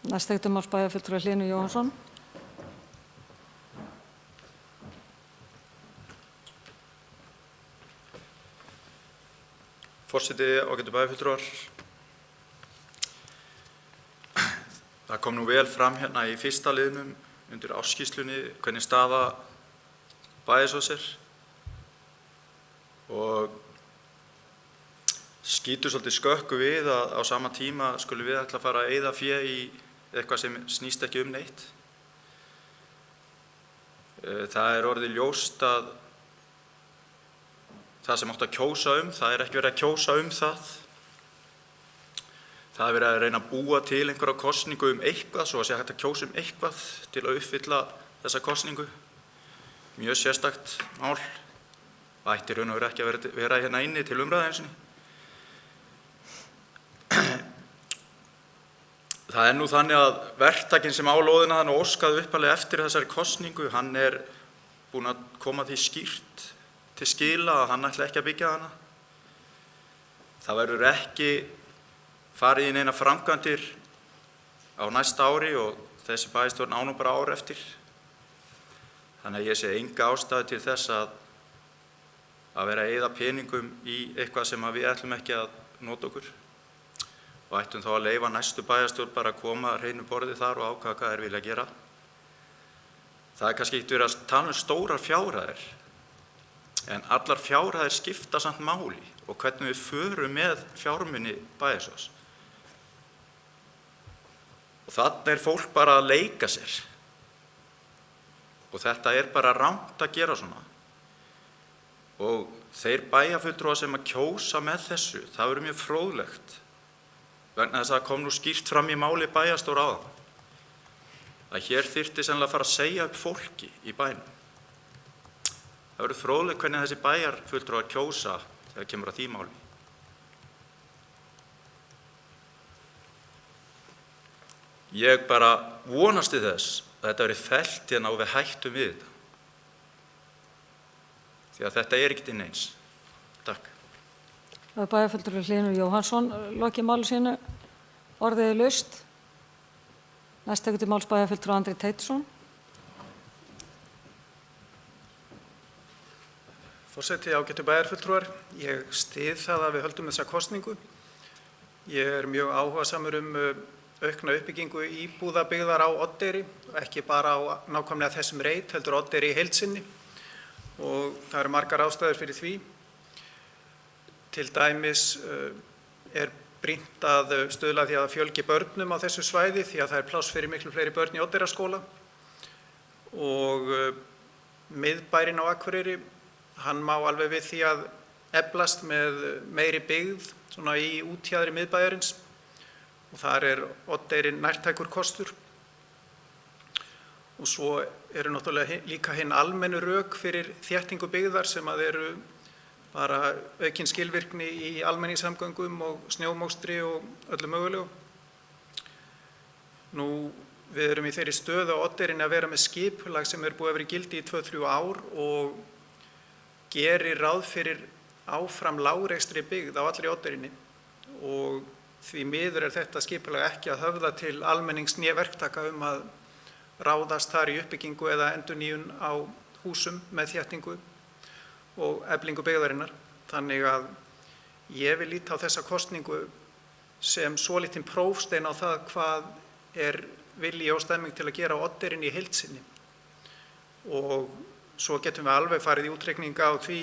Næst máls bæjarfulltrúi Hlynur Jóhannsson. Forseti, ágætu bæjarfulltrúar. Það kom nú vel fram í fyrsta liðnum undir ársskýrslunni hvernig staða Bæjarsjóðs og skýtur svolítið skökku við að á sama tíma skulum við ætla að fara að eyða fé í eitthvað sem snýst ekki neitt. Það orðið ljóst að það sem átti að kjósa það ekki verið að kjósa það. Það verið að reyna að búa til einhverja kosningu eitthvað, svo að sé hægt að kjósa eitthvað til að uppfylla þessa kosningu. Mjög sérstakt mál. Það ætti raun og veru ekki að vera hérna inni til umræðu einu sinni. Það nú þannig að verktakinn sem á lóðina hann óskaði upphaflega eftir þessari kosningu, hann búinn að koma því skýrt til skila að hann ætli ekki að byggja hana. Það verður ekki farið í neina framkvæmdir á næsta ári og þessi bæjarstjórn á nú bara ár eftir. Þannig að ég sé enga ástæðu til þess að vera að eyða peningum í eitthvað sem við ætlum ekki að nota okkur. Og ættum þá að leyfa næstu bæjarstjórn bara að koma að hreinu borði þar og ákveða hvað vilja gera. Það kannski ekki verið að tala stórar fjárhæðir, en allar fjárhæðir skipta samt máli og hvernig við förum með fjármuni Bæjarsjóðs. Og þarna fólk bara að leika sér. Og þetta bara rangt að gera svona. Og þeir bæjarfulltrúar sem að kjósa með þessu, það verður mjög fróðlegt. Vegna þess að það kom nú skýrt fram í máli bæjarstjóra áðan. Að hér þyrfti sennilega að fara að segja upp fólki í bænum. Það verður fróðlegt hvernig þessi bæjarfulltrúar kjósa þegar kemur að því máli. Ég bara vonast til þess að þetta verið fellt og við hættum við þetta. Því að þetta ekki til neins. Takk. Það bæjarfulltrúi Hlynur Jóhannsson lokið máli sínu, orðið laust. Næst tekur til máls bæjarfulltrúi Andri Teitsson. Forseti, ágætu bæjarfulltrúar, ég styð það að við höldum þessa kosningu. Ég mjög áhugasamur aukna uppbyggingu íbúðabyggðar á Oddeyri, ekki bara á nákvæmlega þessum reit, heldur Oddeyri í heild sinni og það eru margar ástæður fyrir því. Til dæmis brýnt að stuðla því að fjölgi börnum á þessu svæði því að það pláss fyrir miklu fleiri börn í Oddeyraskóla og miðbærinn á Akureyri, hann má alveg við því að eflast með meiri byggð svona í útjaðri miðbæjarins og þar Oddeyri nærtækur kostur. Og svo náttúrulega líka hinn almennu rök fyrir þéttingu byggðar sem eru bara aukin skilvirkni í almenningssamgöngum og snjómokstri og öllu mögulegu. Nú, við erum í þeirri stöðu á Oddeyrinni að vera með skipulag sem búið að vera í gildi í 2-3 ár og gerir ráð fyrir áfram lágrekstri byggð á allri Oddeyrinni og því miður þetta skipulag ekki að höfða til almennings né verktaka að ráðast þar í uppbyggingu eða endurnýjun á húsum með þéttingu og eflingu byggðarinnar. Þannig að ég vil líta á þessa kosningu sem svolítinn prófstein á það hvað vilji og stemming til að gera á Oddeyrinni í heild sinni. Og svo getum við alveg farið í útreikninga á því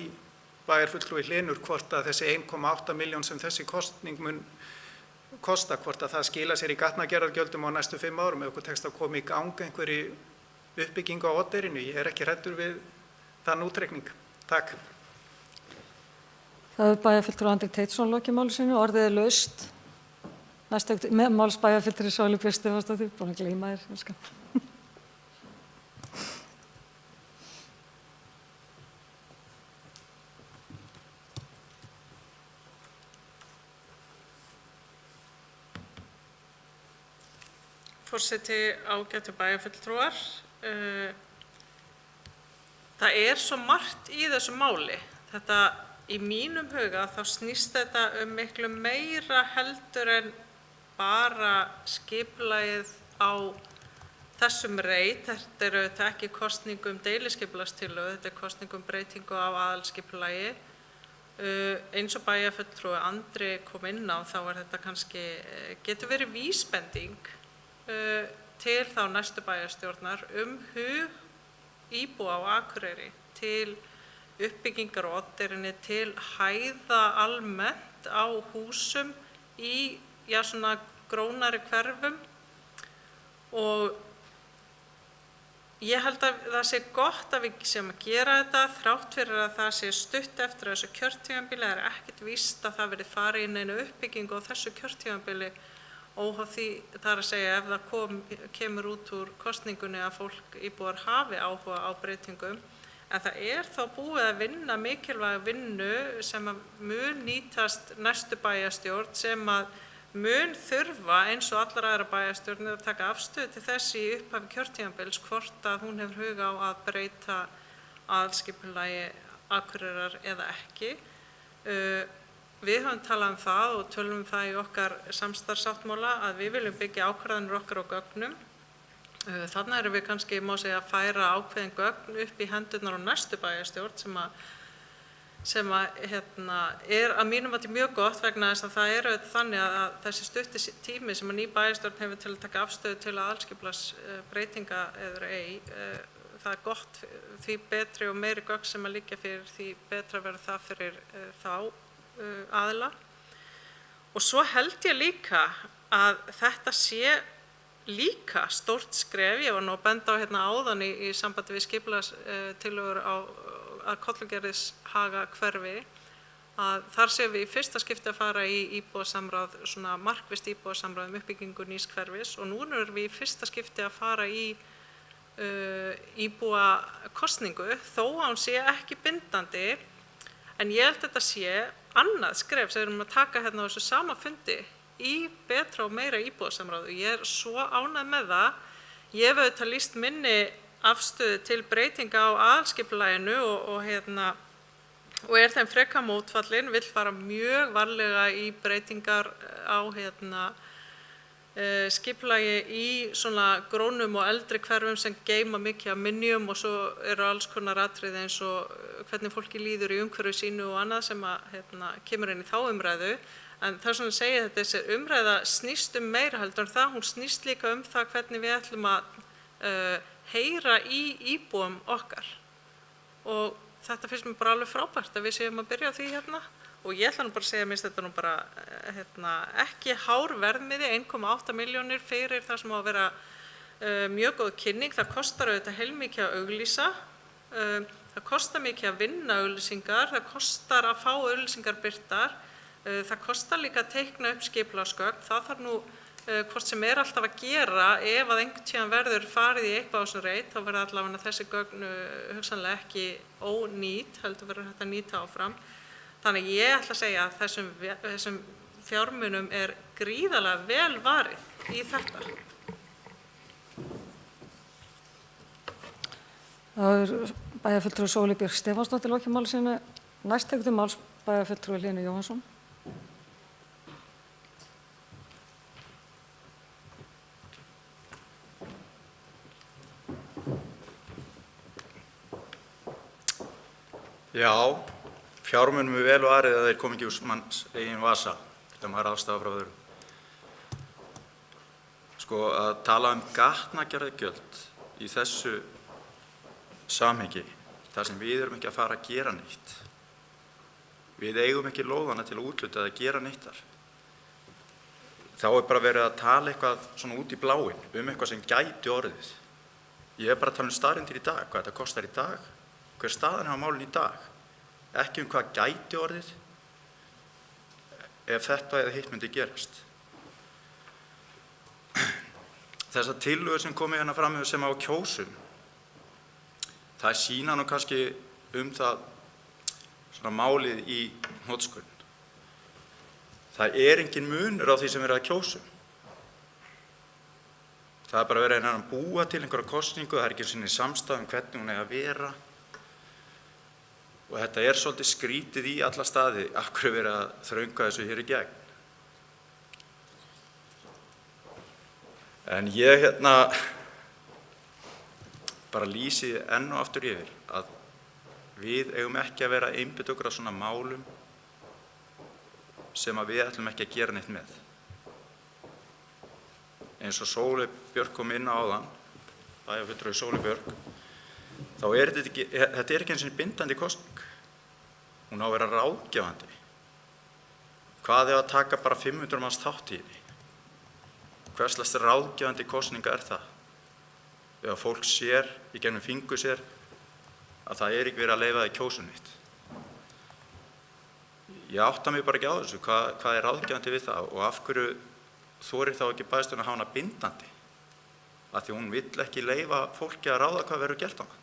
bæjarfulltrúi Hlynur hvort að þessi 1,8 milljón sem þessi kosning mun kosta, hvort að það skila sér í gatnagerðargjöldum á næstu 5 árum ef okkur tekst að koma í gang einhverju uppbyggingu á Oddeyrinni. Ég ekki hræddur við þann útreikning. Takk. Það er bæjarfulltrúi Andri Teitsson lokið máli sínu, orðið laust. Næstu máls bæjarfulltrúi Sólu Björk Stefánsdóttir, búin að gleyma þér. Forseti, ágætu bæjarfulltrúar. Það svo margt í þessu máli. Þetta, í mínum huga, þá snýst þetta miklu meira heldur en bara skipulagið á þessum reit. Þetta auðvitað ekki kosning deiliskipulagstillögu, þetta kosning breytingu á aðalskipulagi. Eins og bæjarfulltrúi Andri kom inn á, þá þetta kannski, getur verið vísbending til þá næstu bæjarstjórnar hug íbúa á Akureyri til uppbyggingar á Oddeyrinni, til hæða almennt á húsum í svona grónari hverfum. Og ég held að það sé gott að við séum að gera þetta þrátt fyrir að það sé stutt eftir þessu kjörtímabili. Það ekkert víst að það verði farið inn einu uppbyggingu á þessu kjörtímabili óháð því, það að segja ef það kemur út úr kosningunni að fólk íbúar hafi áhuga á breytingum. En það þá búið að vinna mikilvæga vinnu sem mun nýtast næstu bæjarstjórn, sem mun þurfa eins og allar aðra bæjarstjórnir að taka afstöðu til þess í upphafi kjörtímabils hvort að hún hefur hug á að breyta aðalskipulagi Akureyrar eða ekki. Við höfum talað það og tölum það í okkar samstarfssáttmála að við viljum byggja ákvarðanir okkar á gögnum. Þarna erum við kannski, má segja, að færa ákveðin gögn upp í hendurnar á næstu bæjarstjórn sem að mínum mati mjög gott vegna þess að það þannig að þessi stutti tími sem að ný bæjarstjórn hefur til að taka afstöðu til aðalskipulagsbreytinga eða ei, það gott, því betri og meiri gögn sem að liggja fyrir, því betra verður það fyrir þá aðila. Og svo held ég líka að þetta sé líka stórt skref. Ég var nú að benda á áðan í sambandi við skipulagstillögur að Kollugerðishaga hverfi að þar séum við í fyrsta skipti að fara í íbúasamráð, svona markvisst íbúasamráð uppbyggingu nýs hverfis og nú erum við í fyrsta skipti að fara í íbúakosningu þó að hún sé ekki bindandi. En ég held að þetta sé annað skref sem við erum að taka á þessu sama fundi í betra og meira íbúasamráð. Ég svo ánægð með það. Ég hef auðvitað lýst minni afstöðu til breytinga á aðalskipulaginu og þeim frekar mótfallin, vill fara mjög varlega í breytingar á skipulagi í svona grónum og eldri hverfum sem geyma mikið af minjum og svo alls konar atriði eins og hvernig fólki líður í umhverfi sínu og annað sem kemur inn í þá umræðu. En það svona segja þetta, þessi umræða snýst meira heldur en það, hún snýst líka það hvernig við ætlum að heyra í íbúum okkar. Og þetta finnst mér bara alveg frábært að við séum að byrja á því og ég ætla nú bara að segja, minnst þetta nú bara ekki hár verðmiði, 1,8 milljónir fyrir það sem á að vera mjög góð kynning. Það kostar auðvitað heilmikið að auglýsa, það kostar mikið að vinna auglýsingar, það kostar að fá auglýsingar birtar, það kostar líka að teikna upp skipulagsgögn. Það þarf nú hvort sem alltaf að gera ef að einhvern tímann verður farið í eitthvað á þessum reit, þá verður allavega þessi gögn hugsanlega ekki ónýt, heldur verður hægt að nýta áfram. Þannig ég ætla að segja að þessum fjármunum gríðarlega vel varið í þetta. bæjarfulltrúi Sóley Björk Stefánsdóttir lokið máli sínu. Næst tekur til máls bæjarfulltrúi Hlynur Jóhannsson. Já, fjármunum er vel varið að þeir komi ekki úr manns eigin vasa þegar maður ráðstafa frá öðru. Sko, að tala gatnagerðargjöld í þessu samhengi, þar sem við erum ekki að fara að gera neitt. Við eigum ekki lóðana til að úthluta eða gera neitt þar. Þá bara verið að tala eitthvað svona út í bláinn eitthvað sem gæti orðið. Ég bara að tala staðreyndir í dag, hvað þetta kostar í dag, hver staðan á málinu í dag. Ekki hvað gæti orðið ef þetta eða hitt myndi gerast. Þessar tillögur sem komið hérna fram sem á kjósum, það sýna nú kannski það svona málið í hnotskurn. Það engin munur á því sem verið að kjósum. Það bara verið að búa til einhverja kosningu, það ekki sinni samstæð hvernig hún að vera. Og þetta svolítið skrítið í alla staði, af hverju verið að þrönga þessu hér í gegn. En ég bara lýsi enn og aftur yfir að við eigum ekki að vera að einbeita okkur á svona málum sem að við ætlum ekki að gera neitt með. Eins og Sóley Björk kom inn á áðan, bæjarfulltrúi Sóley Björk, þá þetta ekki eins og bindandi kosning. Hún á að vera ráðgefandi. Hvað ef að taka bara 500 manns þátt í því? Hverslags ráðgefandi kosninga það? Ef fólk sér, í gegnum fingur sér, að það ekki verið að leyfa það í kjósun neitt. Ég átta mig bara ekki á þessu, hvað ráðgefandi við það og af hverju þorir þá ekki bæjarstjórinn að hafa hana bindandi? Af því hún vill ekki leyfa fólki að ráða hvað verður gert á hana.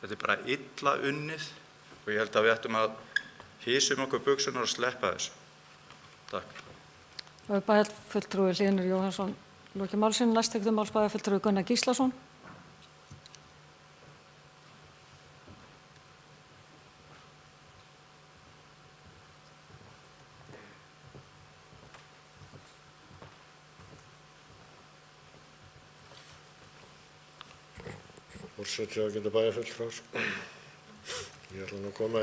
Þetta bara illa unnið og ég held að við ættum að hísum okkur buxurnar og sleppa þessu. Takk. Bæjarfulltrúi Hlynur Jóhannsson lokið máli sínu. Næst tekur til máls bæjarfulltrúi Gunnar Gíslason. Forseti ágætu bæjarfulltrúar. Ég ætla nú að koma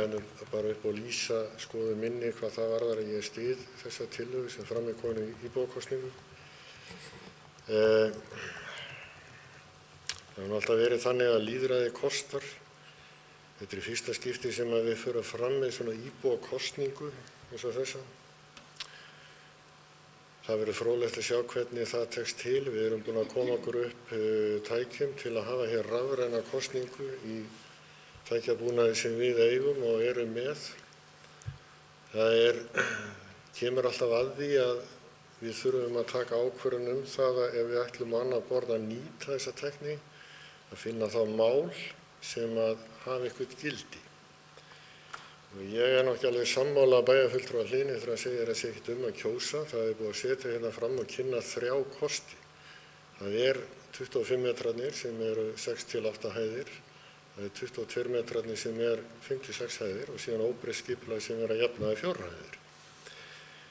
bara upp og lýsa skoðun minni hvað það varðar að ég styð þessa tillögu sem fram komin í íbúakosningu. Það hefur alltaf verið þannig að lýðræði kostar. Þetta í fyrsta skipti sem að við förum fram með svona íbúakosningu eins og þessa. Það verður fróðlegt að sjá hvernig það tekst til. Við erum búin að koma okkur upp tækjum til að hafa hér rafræna kosningu í tækjabúnaði sem við eigum og erum með. Það kemur alltaf að því að við þurfum að taka ákvörðun það að ef við ætlum á annað borð að nýta þessa tækni, að finna þá mál sem að hafa eitthvað gildi. Og ég nú ekki alveg sammála bæjarfulltrúa Hlyni þegar hann segir að sé ekkert að kjósa. Það búið að setja hérna fram og kynna 3 kosti. Það 25 metrarnir sem eru 6-8 hæðir. Það 22 metrarnir sem 5-6 hæðir og síðan óbreytt skipulag sem að jafnaði 4 hæðir.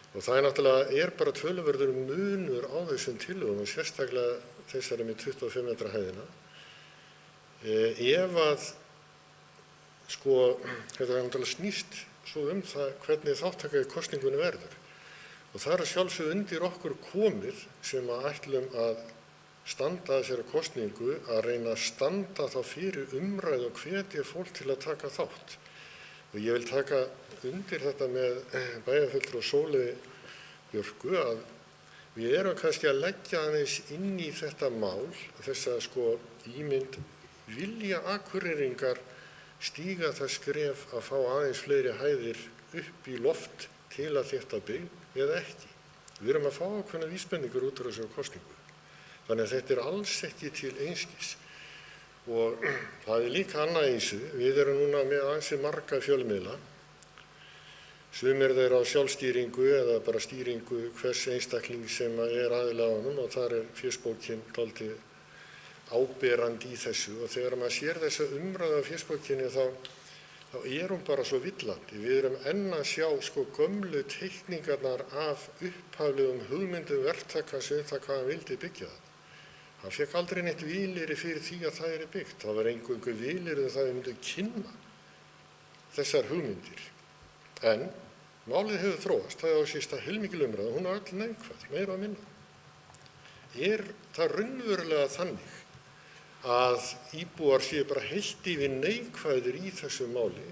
Og það náttúrulega bara töluverður munur á þessum tillögum og sérstaklega þessari með 25 metra hæðina. Ef að þetta náttúrulega snýst svo það hvernig þátttaka í kosningunni verður. Og það að sjálfsögðu undir okkur komið sem að ætlum að standa að þessari kosningu að reyna að standa þá fyrir umræðu og hvetja fólk til að taka þátt. Og ég vil taka undir þetta með bæjarfulltrúa Sóley Björku að við erum kannski að leggja aðeins inn í þetta mál, þessa ímynd vilja Akureyringar stíga það skref að fá aðeins fleiri hæðir upp í loft til að þétta byggð eða ekki. Við erum að fá ákveðnar vísbendingar út úr þessari kosningu. Þannig að þetta alls ekki til einskis. Og það líka annað í þessu. Við erum núna með ansi marga fjölmiðla. Sumir þeir á sjálfstýringu eða bara stýringu hvers einstakling sem aðili á honum og þar fésbókin dálítið áberandi í þessu og þegar maður sér þessa umræðu á Facebookinu þá hún bara svo villandi. Við erum enn að sjá gömlu teikningarnar af upphaflegum hugmyndum verktakans það hvað hann vildi byggja það. Hann fékk aldrei neitt vilyrði fyrir því að það byggt. Það var eingöngu vilyrði það við myndum kynna þessar hugmyndir. En málið hefur þróast, það á sér stað heilmikil umræða, hún öll neikvæð, meira og minna. Það raunverulega þannig að íbúar séu bara heilt yfir neikvæðir í þessu máli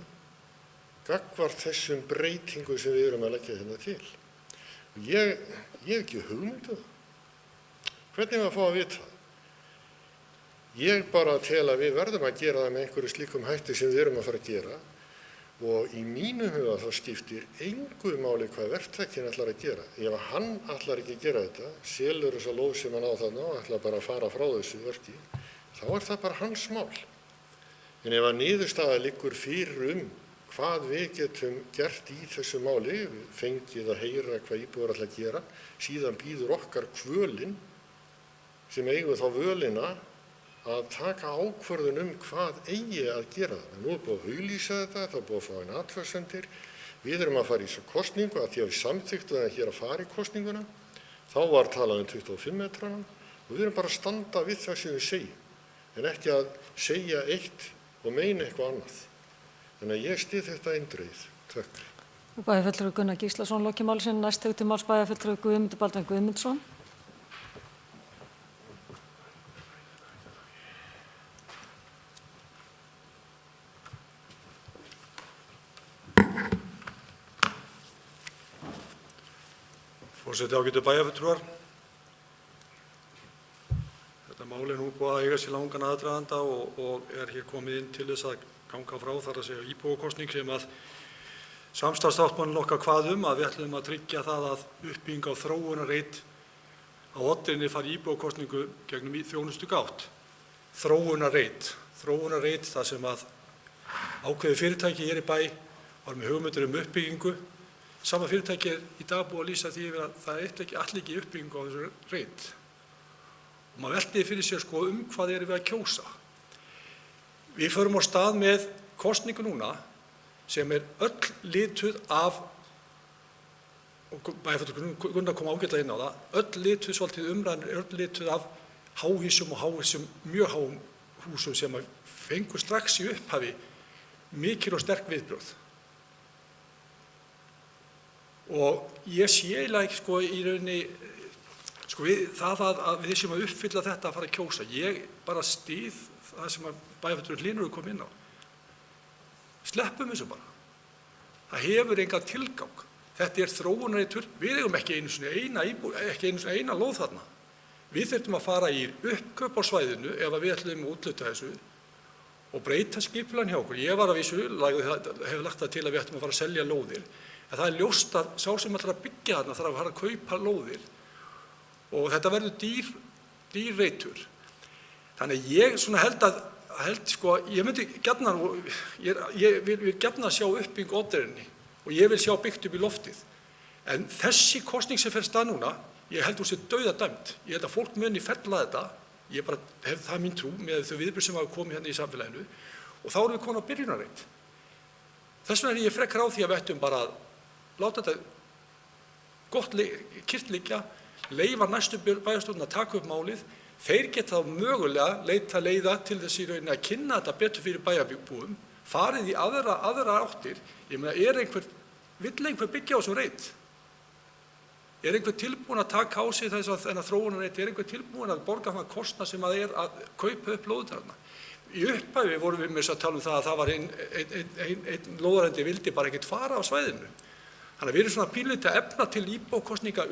gagnvart þessum breytingum sem við erum að leggja hérna til. Ég hef ekki hugmynd um það. Hvernig að fá að vita það? Ég bara tel að við verðum að gera það með einhverju slíkum hætti sem við erum að fara að gera og í mínum huga þá skiptir engu máli hvað verktakinn ætlar að gera. Ef hann ætlar ekki að gera þetta, selur þessa lóð sem hann á þarna og ætlar bara að fara frá þessu verki, þá það bara hans mál. En ef að niðurstaða liggur fyrir hvað við getum gert í þessu máli, fengið að heyra hvað íbúar ætla að gera, síðan býður okkar kvölin sem eigum þá völina að taka ákvörðun hvað eigi að gera það. Nú búið að auglýsa þetta, það búið að fá inn athugasemdir. Við erum að fara í svo kosningu að því að við samþykktum það hér að fara í kosninguna. Þá var talað 25 metrana og við erum bara að standa við það sem við segjum, en ekki að segja eitt og meina eitthvað annað. Þannig að ég styð þetta eindregið. Takk. Bæjarfulltrúi Gunnar Gíslason lokið máli sínu. Næst hefur til máls bæjarfulltrúi Guðmundur Baldvin Guðmundsson. Forseti, ágætu bæjarfulltrúar. Þetta mál nú búið að eiga sér langan aðdraganda og hér komið inn til þess að ganga frá, þar að segja íbúakosning sem að samstarfssáttmálinn okkar kvað að við ætlum að tryggja það að uppbygging á þróunarreit á oddinni fari íbúakosningu gegnum þjónustugátt. Þróunarreit þar sem að ákveðið fyrirtæki hér í bæ var með hugmyndir uppbyggingu. Sama fyrirtæki í dag búið að lýsa því yfir að það ætli ekki uppbyggingu á þessu reit. Og maður velti fyrir sér hvað erum við að kjósa. Við förum á stað með kosningu núna sem öll lituð af, og bæjarfulltrúi Gunnar kom ágætlega inn á það, öll lituð svolítið umræðan, öll lituð af háhýsum og háhýsum, mjög háum húsum sem fengu strax í upphafi mikil og sterk viðbrögð. Og ég sé eiginlega ekki í rauninni það að við séum að uppfylla þetta að fara að kjósa. Ég bara styð það sem að bæjarfulltrúi Hlynur kom inn á. Sleppum þessu bara. Það hefur engan tilgang. Þetta þróunarreitur. Við eigum ekki einu sinni eina lóð þarna. Við þurfum að fara í uppkaup á svæðinu ef við ætlum að úthluta þessu og breyta skipulaginu hjá okkur. Ég var að vísu, hef lagt það til að við ætlum að fara að selja lóðir. En það ljóst að sá sem ætlar að byggja þarna þarf að fara að kaupa lóðir og þetta verður dýr reitur. Þannig ég ég myndi gjarnan, ég vil gjarnan sjá uppbyggingu oddinni og ég vil sjá byggt upp í loftið. En þessi kosning sem fer stað núna, ég held hún sé dauðadæmd. Ég held að fólk muni fella þetta, ég bara hef það mín trú með þau viðbrögð sem hafa komið hérna í samfélaginu og þá erum við komin á byrjunarreit. Þess vegna ég frekar á því að við ættum bara að láta þetta gott kyrrt liggja, leyfa næstu bæjarstjórn að taka upp málið. Þeir geta þá mögulega leita leiða til þess í rauninni að kynna þetta betur fyrir bæjarbúum, farið í aðra áttir. Ég meina, vill einhver byggja á þessum reit? Einhver tilbúin að taka á sig þennan þróunarreit? Einhver tilbúin að borga þann kostnað sem að kaupa upp lóðirnar? Í upphafi vorum við með að tala það að það var einn lóðarendi vildi bara ekkert fara á svæðinu. Þannig að við erum svona pínlítið að efna til íbúakosninga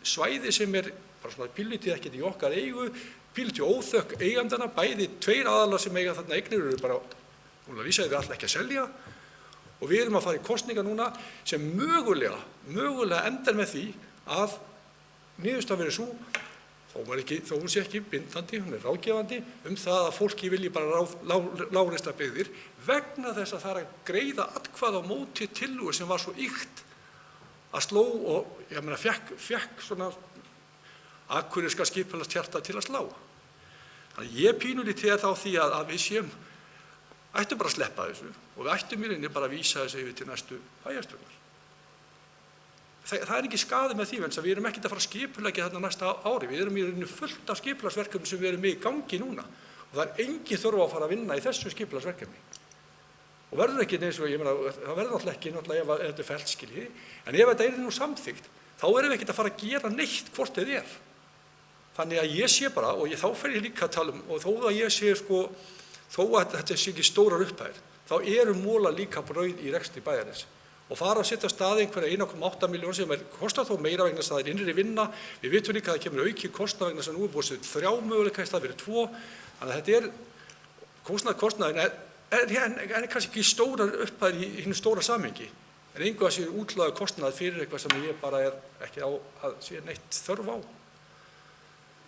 svæði sem bara svona pínlítið ekkert í okkar eigu, pínlítið óþökk eigandana, bæði tveir aðalar sem eiga þarna eignir eru bara, hún að vísa að við ætla ekki að selja og við erum að fara í kosninga núna sem mögulega endar með því að niðurstaðan verður sú, þó hún sé ekki bindandi, hún ráðgefandi, það að fólki vilji bara lágreista byggðir vegna þess að það að greiða atkvæði á móti tillögu sem var svo ýkt að sló og ég meina fekk svona akureyriska skipulagshjarta til að slá. Þannig að ég pínulítið þá því að við ættum bara að sleppa þessu og við ættum í rauninni bara að vísa þessu yfir til næstu bæjarstjórnar. Það er ekki skaði með því, en við erum ekkert að fara að skipuleggja þetta næsta ári. Við erum í rauninni fullt af skipulagsverkefni sem við erum í gangi núna og það er engin þörf á að fara að vinna í þessu skipulagsverkefni. Og verður ekki eins og, það verður náttúrulega ekki ef þetta er fellt, skiljiði, en ef þetta er nú samþykkt, þá erum við ekkert að fara að gera neitt hvort þið er. Þannig að ég sé bara, og þá fer ég líka að tala og þó að ég sé þó að þetta sé ekki stórar upphæðir, þá eru mola líka brauð í rekstri bæjarins. Og fara að setja af stað einhverja 1,8 milljónir sem kostar þó meira vegna þess að það er innri vinna. Við vitum líka að það kemur aukið kostnað vegna þess að nú er búið að setja 3 möguleika í stað fyrir 2. Þannig að þetta er kostnaðin er kannski ekki stórar upphæðir í hinu stóra samhengi. En engu að sé útlaga kostnað fyrir eitthvað sem ég bara er ekki á að sé neitt þörf á.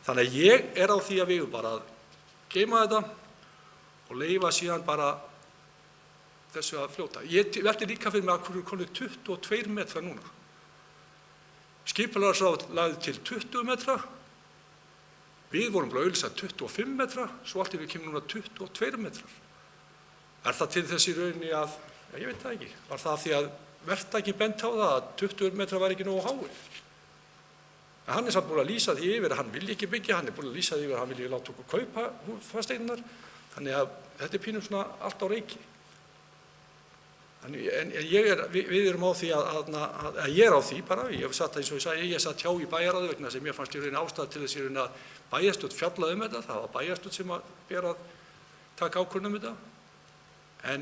Þannig að ég er á því að við bara að geyma þetta og leyfa síðan bara þessu að fljóta. Ég velti líka fyrir mig að hverju konur 22 metra núna. Skipulagsráð lagði til 20 metra, við vorum bara að auglýsa 25 metra, svo allt í einu kemur núna 22 metrar. Er það til þess í rauninni að, ég veit það ekki, var það því að verktaki bent á það að 20 metra var ekki nógu háir? En hann er samt búin að lýsa því yfir að hann vilji ekki byggja, hann er búin að lýsa því yfir að hann vilji láta okkur kaupa fasteignirnar, þannig að þetta er pínum svona allt á reiki. En við erum á því að ég er á því bara, ég satt eins og ég sagði, ég satt hjá í bæjarráði vegna sem ég fannst í rauninni ástæða til þess í rauninni að bæjarstjórn fjallaði þetta, það var bæjarstjórn sem að ber að taka ákvörðun þetta, en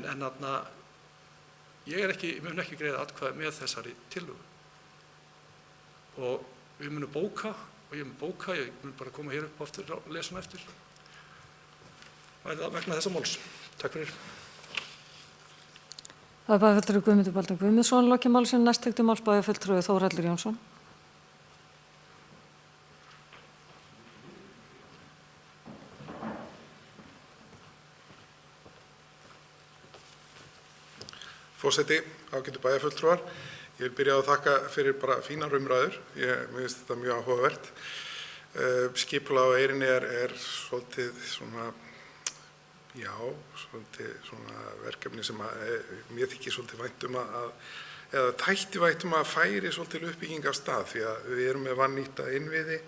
ég mun ekki greiða atkvæði með þessari tillögu. Og við munum bóka, og ég mun bóka, ég mun bara koma hér upp aftur og lesa hann eftir, vegna þessa máls. Takk fyrir. Það er bæjarfulltrúi Guðmundur Baldvin Guðmundsson, lokið málsins, næsttekti máls bæjarfulltrúi Þórhallur Jónsson. Forseti, ágætu bæjarfulltrúar, ég vil byrja á að þakka fyrir bara fínar umræður, mér finnst þetta mjög áhugavert. Skipulag á Eyrinni er svolítið svona, já, svolítið svona verkefni sem mér þykir svolítið vænt eða þætti vænt að færi svolítið uppbygging af stað því að við erum með vannýtta innviði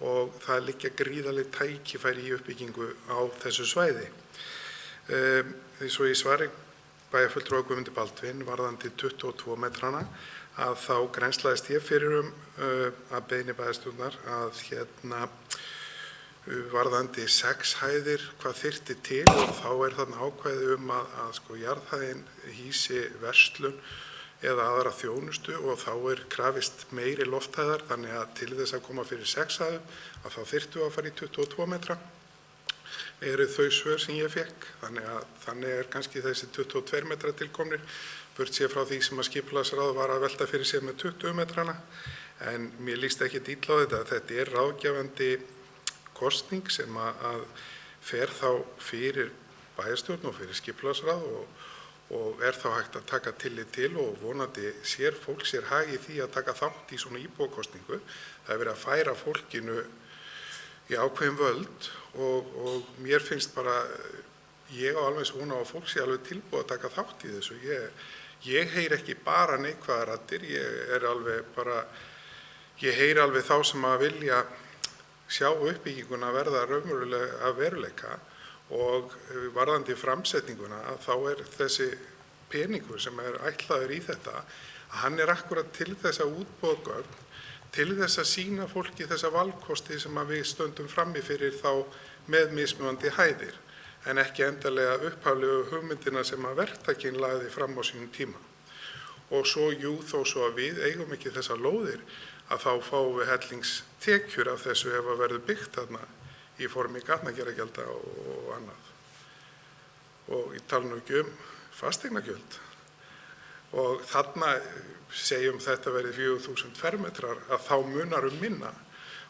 og það liggja gríðarleg tækifæri í uppbyggingu á þessu svæði. Svo í svari bæjarfulltrúa Guðmundi Baldvin varðandi 22 metrana að þá grennslaðist ég fyrir að beiðni bæjarstjórnar að varðandi 6 hæðir hvað þyrfti til og þá er þarna ákvæði að jarðhæðin hýsi verslun eða aðra þjónustu og þá er krafist meiri lofthæðar þannig að til þess að koma fyrir 6 hæðum að þá þyrftu að fara í 22 metra eru þau svör sem ég fekk þannig er kannski þessi 22 metra tilkomnir burt sér frá því sem að skipulagsráð var að velta fyrir sér með 20 metrana en mér líst ekki illa á þetta er ráðgjafandi kosning sem að fer þá fyrir bæjarstjórn og fyrir skipulagsráð og er þá hægt að taka tillit til og vonandi sér fólk sér hag í því að taka þátt í svona íbúakosningu. Það er verið að færa fólkinu í ákveðin völd og mér finnst bara, ég á alveg svona að fólk sé alveg tilbúið að taka þátt í þessu. Ég heyr ekki bara neikvæðar raddir, ég heyr alveg þá sem að vilja sjá uppbygginguna verða raunverulega að veruleika og varðandi framsetninguna að þá er þessi peningur sem er ætlaður í þetta að hann er akkurat til þess að útboða gögn, til þess að sýna fólki þessa valkosti sem að við stöndum frammi fyrir þá með mismunandi hæðir en ekki endarlega upphaflegu hugmyndina sem að verktakinn lagði fram á sínum tíma. Og svo þó svo að við eigum ekki þessar lóðir að þá fáum við hellingstekjur af þessu ef að verður byggt þarna í formi gatnagerðargjalda og annað. Og ég tala nú ekki fasteignagjöld. Og þarna segjum þetta verið 4.000 fermetrar að þá munar minna.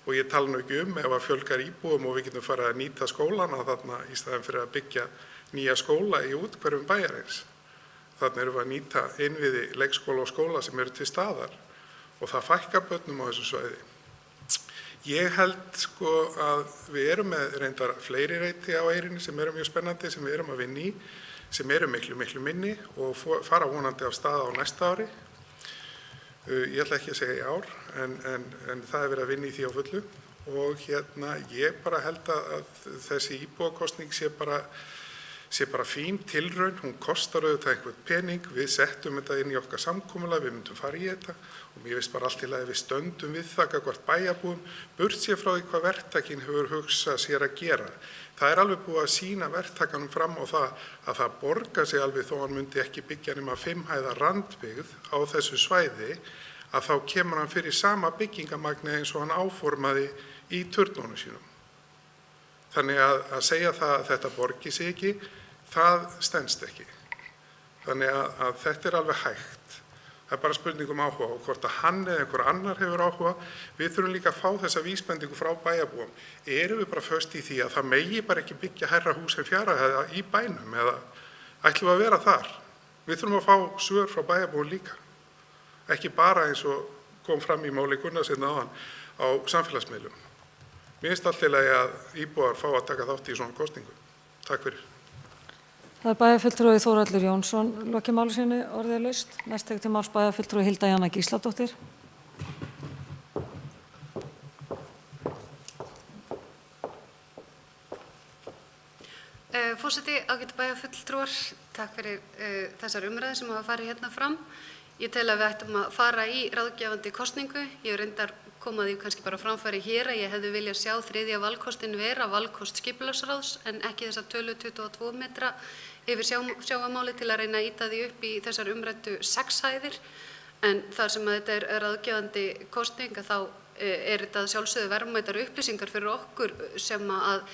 Og ég tala nú ekki ef að fjölgar íbúum og við getum farið að nýta skólana þarna í staðinn fyrir að byggja nýja skóla í úthverfum bæjarins. Þarna erum við að nýta innviði leikskóla og skóla sem eru til staðar. Og það fækkar börnum á þessu svæði. Ég held sko að við erum með reyndar fleiri reiti á Eyrinni sem eru mjög spennandi, sem við erum að vinna í, sem eru miklu minni og fara vonandi af stað á næsta ári. Ég ætla ekki að segja í ár, en það er verið að vinna í því á fullu og ég bara held að þessi íbúakosning sé bara fín tilraun, hún kostar auðvitað einhvern pening, við settum þetta inn í okkar samkomulag, við myndum fara í þetta og mér finnst bara allt til að við stöndum við það gagnvart bæjarbúum, burt sér frá því hvað verktakinn hefur hugsað sér að gera. Það er alveg búið að sýna verktakanum fram á það að það borgar sig alveg þó hann myndi ekki byggja nema 5 hæða randbyggð á þessu svæði, að þá kemur hann fyrir sama byggingamagni eins og hann áformaði í turnunum sínum. Þannig að segja það að þetta borgi sig ekki, það stenst ekki. Þannig að þetta er alveg hægt. Það er bara spurning áhuga og hvort að hann eða einhver annar hefur áhuga. Við þurfum líka að fá þessa vísbendingu frá bæjarbúum. Erum við bara föst í því að það megi bara ekki byggja hærra hús en 4 hæða í bænum eða ætlum við að vera þar? Við þurfum að fá svör frá bæjarbúum líka. Ekki bara eins og kom fram í máli Gunnarssyni áðan á samfélagsmiðlum. Mér finnst allt í lagi að íbúar fá að taka þátt í svona kosningu. Takk fyrir. Það er bæjarfulltrúi Þórhallur Jónsson lokið máli sínu, orðið er laust. Næst tekur til máls bæjarfulltrúi Hilda Jana Gísladóttir. Forseti, ágætu bæjarfulltrúar, takk fyrir þessar umræður sem hafa farið hérna fram. Ég tel að við ættum að fara í ráðgefandi kosningu. Ég reyndar koma því kannski bara framfæri hér að ég hefði viljað sjá 3. valkostin vera valkost skipulagsráðs en ekki þessa tölu 22 metra yfir sjávarmáli til að reyna að ýta því upp í þessar umræddu 6 hæðir. En þar sem að þetta er ráðgefandi kosning þá er þetta sjálfsögðu verðmætar upplýsingar fyrir okkur sem að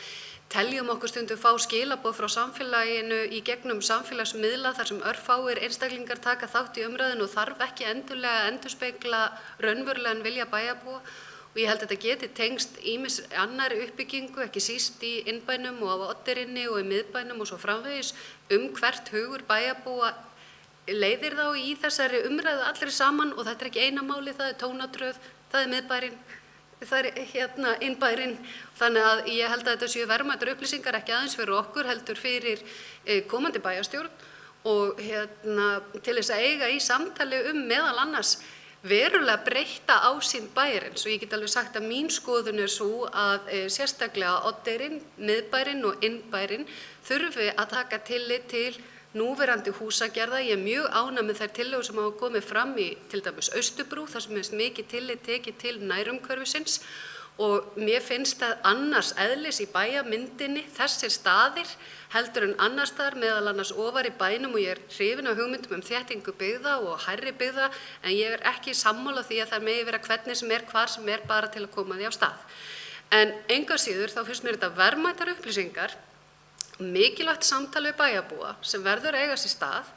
teljum okkur stundum fá skilaboð frá samfélaginu í gegnum samfélagsmiðla þar sem örfáir einstaklingar taka þátt í umræðinu og þarf ekki endurlega að endurspegla raunverulegan vilja bæjarbúa og ég held að þetta geti tengst ýmis annarri uppbyggingu, ekki síst í innbænum og á Oddeyrinni og í miðbænum og svo framvegis hvert hugur bæjarbúa leiðir þá í þessari umræðu allri saman og þetta er ekki eina máli, það er Tónatröð, það er miðbærinn. Það er innbærinn, þannig að ég held að þetta séu verðmætar upplýsingar ekki aðeins fyrir okkur, heldur fyrir komandi bæjarstjórn og til þess að eiga í samtali meðal annars verulega breytta ásýnd bæjarins og ég get alveg sagt að mín skoðun er svo að sérstaklega Oddeyrin, miðbærinn og innbærinn þurfi að taka tillit til núverandi húsagerða. Ég er mjög ánægð með þær tillögur sem hafa komið fram í til dæmis Austurbrú, þar sem er mikið tillit tekið til nærumhverfisins og mér finnst að annars eðlis í bæjarmyndinni þessir staðir heldur en annars staðar meðal annars ofar í bænum og ég er hrifin af hugmyndum þéttingu byggða og hærri byggða en ég er ekki sammála því að það megi vera hvernig sem er, hvar sem er bara til að koma því á stað. En engu að síður þá finnst mér þetta verðmætar upplýsingar mikilvægt samtal við bæjarbúa sem verður að eiga sér stað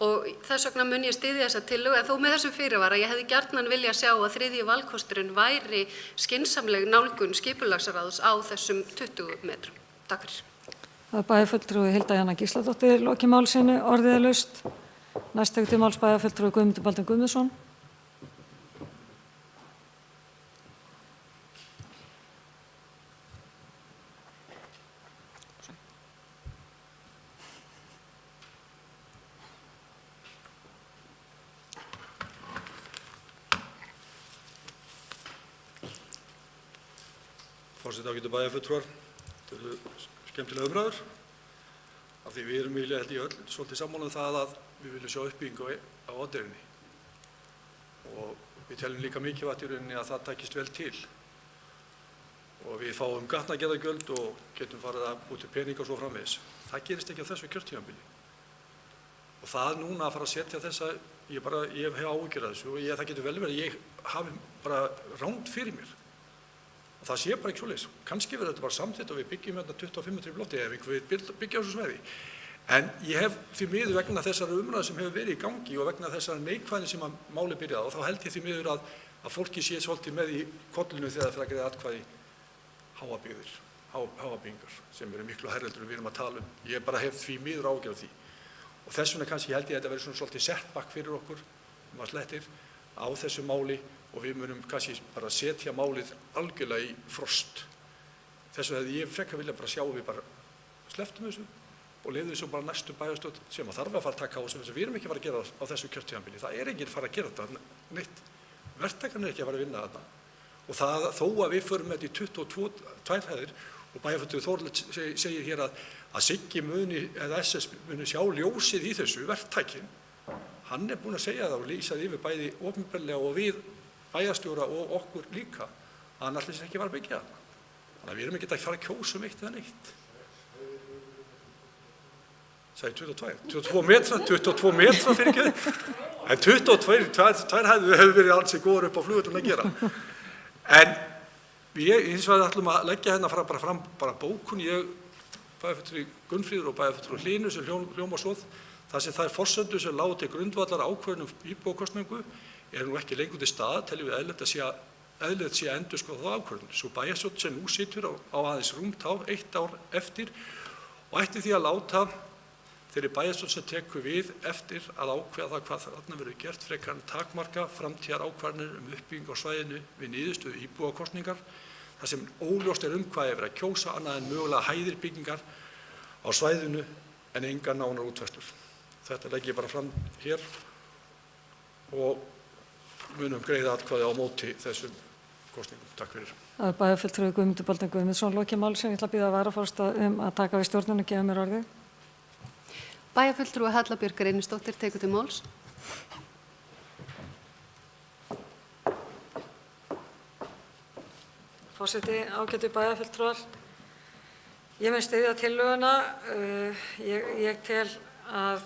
og þess vegna mun ég styðja þessa tillögu en þó með þessum fyrirvara ég hefði gjarnan viljað sjá að 3. valkosturinn væri skynsamleg nálgun skipulagsráðs á þessum 20 metrum. Takk fyrir. Það er bæjarfulltrúi Hilda Jana Gísladóttir lokið máli sínu, orðið er laust. Næst tekur til máls bæjarfulltrúi Guðmundur Baldvin Guðmundsson. Forseti, ágætu bæjarfulltrúar, þetta eru skemmtilega umræður af því við erum held ég öll svolítið sammála það að við viljum sjá uppbyggingu á Oddeyrinni og við teljum líka mikilvægt í rauninni að það takist vel til og við fáum gatnagerðargjöld og getum farið að búti peninga og svo framvegis. Það gerist ekki á þessu kjörtímabili og það núna að fara að setja þessa, ég hef áhyggjur af þessu og það getur vel verið að ég hafi bara rangt fyrir mér. Og það sé bara ekki svoleiðis. Kannski verður þetta bara samþykkt og við byggjum hérna 25 metri í blotti ef við byggja á þessu svæði. En ég hef því miður vegna þessara umræðu sem hefur verið í gangi og vegna þessara neikvæðni sem að máli byrjaði og þá held ég því miður að fólki sé svolítið með í kollinu þegar það fyrir að greiða atkvæði háabyggingar sem eru miklu hærri en við erum að tala um. Ég bara hef því miður áhyggjur af því. Og þess vegna kannski held ég að þetta verið svona svolítið setback fyrir okkur, slettir, á þessu máli og við munum kannski bara setja málið algjörlega í frost. Þessu hefði ég frekar vilja bara sjá við bara slepptum þessu og leyfum þessu bara næstu bæjarstjórn sem að þarf að fara að taka á þessu. Við erum ekki að fara að gera á þessu kjörtímabili. Það er enginn að fara að gera þetta neitt. Verktakarnir er ekki að fara að vinna þarna. Og það þó að við förum með þetta í 22 hæðir og bæjarfulltrúi Þórhallur segir hér að Siggi muni eða SS muni sjá ljósið í þessu verktakin. Hann er búinn að segja það og lýsa því yfir bæði opinberlega og við bæjarstjóra og okkur líka að hann ætli sér ekki að fara að byggja þarna. Þannig að við erum ekki að fara að kjósa eitt eða neitt. Sæði 22 metra fyrir ekki. En 22 hæðir hefur verið alls í góður upp á flugvöllum að gera. En við hins vegar ætlum að leggja hérna fram bókun, ég, bæjarfulltrúi Gunnfríður og bæjarfulltrúi Hlynur sem hljóma svo, þar sem þær forsendur sem lágu til grundvallar ákvörðun íbúakosningu nú ekki lengur til staðar, teljum við eðlilegt sé að endurskoða þá ákvörðun. Sú bæjarstjórn sem nú situr á aðeins rúmt ár, 1 ár eftir og ætti því að láta þeirri bæjarstjórn sem tekur við eftir að ákveða hvað þarna verður gert frekar en takmarka framtíðar ákvarðanir uppbygging á svæðinu við niðurstöðu íbúakosningar þar sem óljóst hvað er verið að kjósa annað en mögulega hæðir byggingar á svæðinu en engar nánar útfærslur. Þetta legg ég bara fram hér og munum greiða atkvæði á móti þessum kosningum. Takk fyrir. Það er bæjarfulltrúi Guðmundur Baldvin Guðmundsson lokið máli sem ég ætla að biðja varaforsta að taka við stjórnina og gefa mér orðið. Bæjarfulltrúi Halla Björk Reynisdóttir tekur til máls. Forseti, ágætu bæjarfulltrúar. Ég mun styðja tillöguna. Ég tel að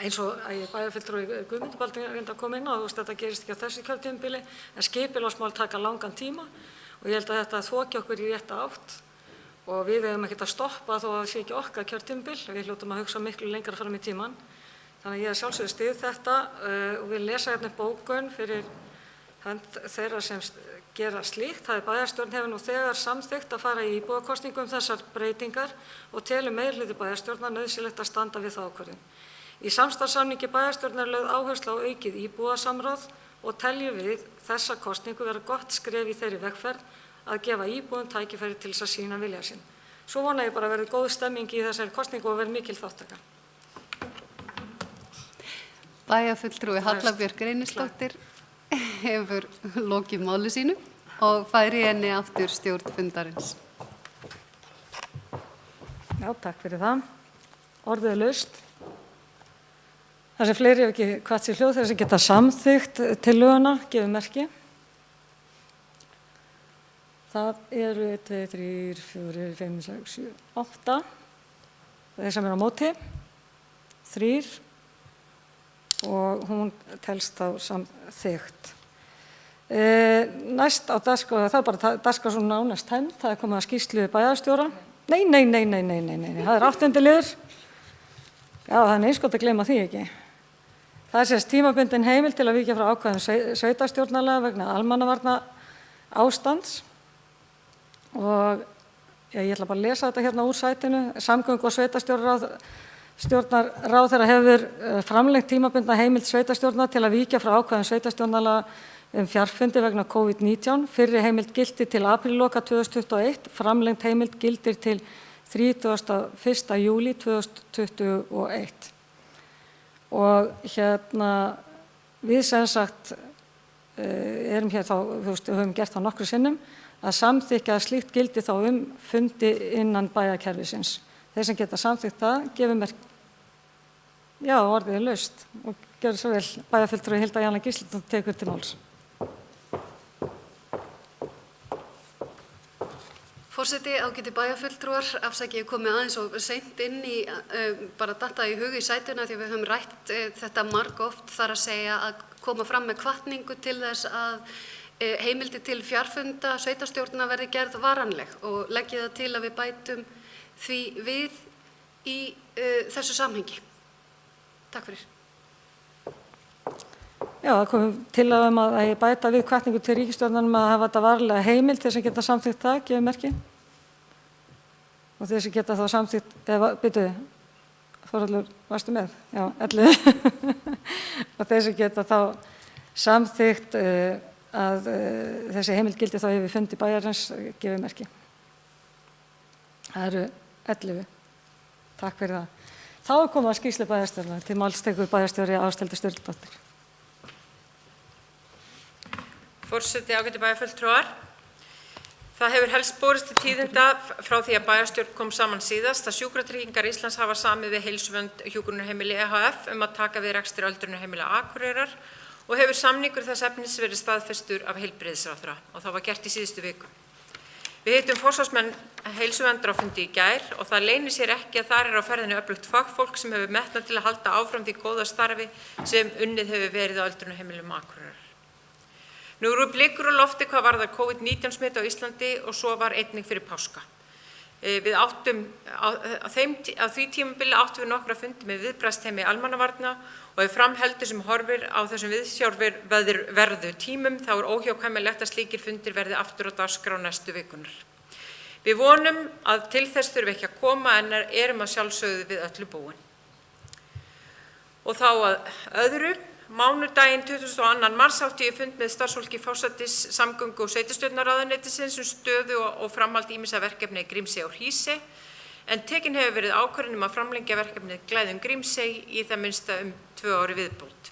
eins og að bæjarfulltrúi Guðmundur Baldvin reyndi að koma inn á, þetta gerist ekki á þessu kjörtímabili, en skipulagsmál taka langan tíma og ég held að þetta þoki okkur í rétta átt og við eigum ekkert að stoppa þó að það sé ekki okkar kjörtímabil, við hljótum að hugsa miklu lengra fram í tímann. Þannig að ég sjálfsögðu styð þetta og vil lesa hérna bókun fyrir hönd þeirra sem gera slíkt. Það er bæjarstjórn hefur nú þegar samþykkt að fara í íbúakosningu þessar breytingar og telur meirihluti bæjarstjórnar nauðsynlegt að standa við þá ákvörðun. Í samstarfssamningi bæjarstjórnar er lögð áhersla á aukið íbúasamráð og teljum við þessa kosningu vera gott skref í þeirri vegferð að gefa íbúum tækifæri til þess að sýna vilja sinn. Svo vona ég bara að verði góð stemming í þessari kosningu og verði mikil þátttaka. Bæjarfulltrúi Halla Björk Reynisdóttir hefur lokið máli sínu og færi henni aftur stjórn fundarins. Já, takk fyrir það. Orðið er laust. Það sem fleiri hef ekki hvatt sér hljóð þeir sem geta samþykkt tillöguna, gefið merki. Það eru 1, 2, 3, 4, 5, 6, 7, 8. Þeir sem eru á móti, 3 og hún telst þá samþykkt. Næst á dagskrá, það er bara dagskrá svona nánast tæmd, það er komið að skýrslu bæjarstjóra. Nei, það er 8. liður. Já, það er eins gott að gleyma því ekki. Það er sérst tímabundin heimild til að víkja frá ákvæðum sveitarstjórnarlaga vegna almannavarna ástands og ég ætla bara að lesa þetta hérna úr sætinu. Samgöngu- og sveitarstjórnarráðherra hefur framlengt tímabundna heimild sveitarstjórnar til að víkja frá ákvæðum sveitarstjórnarlaga fjarfundi vegna COVID-19. Fyrri heimild gildir til aprílloka 2021, framlengt heimild gildir til 31. júlí 2021. Og hérna við sem sagt erum hér þá, höfum gert það nokkru sinnum, að samþykja að slíkt gildi þá fundi innan bæjarkerfisins. Þeir sem geta samþykkt það, gefum mér, já, orðið er laust og gjörðu svo vel. Bæjarfulltrúi Hilda Jana Gísladóttir tekur til máls. Forseti, ágæti bæjarfulltrúar, afsakið ég komið aðeins og seint inn í bara datta í hug í sætuna því við höfum rætt þetta margoft, þar að segja að koma fram með hvatningu til þess að heimildi til fjarfunda sveitarstjórna verði gerð varanleg og leggið það til að við bætum því við í þessu samhengi. Takk fyrir. Já, það kom til að ég bæta við hvatningu til ríkisstjórnarnum að hafa þetta varlega heimild til þess að geta samþykkt það, gefið merki. Og þeir sem geta þá samþykkt, eða byrjuðu, Þórhallur, varstu með? Já, 11. Og þeir sem geta þá samþykkt að þessi heimild gildi þá yfir fundi bæjarins gefið merki. Það eru 11. Takk fyrir það. Þá er komið að skýrslu bæjarstjórnar. Til máls tekur bæjarstjóri Ásthildur Sturludóttir. Forseti, ágætu bæjarfulltrúar. Það hefur helst borist til tíðinda frá því að bæjarstjórn kom saman síðast að Sjúkratryggingar Íslands hafa samið við Heilsuvernd hjúkrunarheimili EHF að taka við rekstri öldrunarheimila Akureyrar og hefur samningur þess efnis verið staðfestur af heilbrigðisráðherra og það var gert í síðustu viku. Við hittum forsvarsmenn Heilsuverndar á fundi í gær og það leynir sér ekki að þar á ferðinni öflugt fagfólk sem hefur metnað til að halda áfram því góða starfi sem unnið hefur verið á öldrunarheimilum Akureyrar. Nú eru blikur á lofti hvað varðar COVID-19 smit á Íslandi og svo var einnig fyrir páska. Við áttum, á því tímabili áttum við nokkra fundi með viðbragðsteymi almannavarna og ef framheldur sem horfir á þessum viðsjárverðu tímum þá er óhjákvæmilegt að slíkir fundir verði aftur á dagskrá næstu vikunar. Við vonum að til þess þurfi ekki að koma en erum að sjálfsögðu við öllu búin. Og þá að öðru. Mánudaginn 22. mars átti ég fund með starfsfólki forsætis, samgöngu og sveitarstjórnarráðuneytisins stöðu og framhald ýmissa verkefni í Grímsey og Hrísey, en tekin hefur verið ákvörðun að framlengja verkefnið Glæðum Grímsey í það minnsta 2 ári viðbót.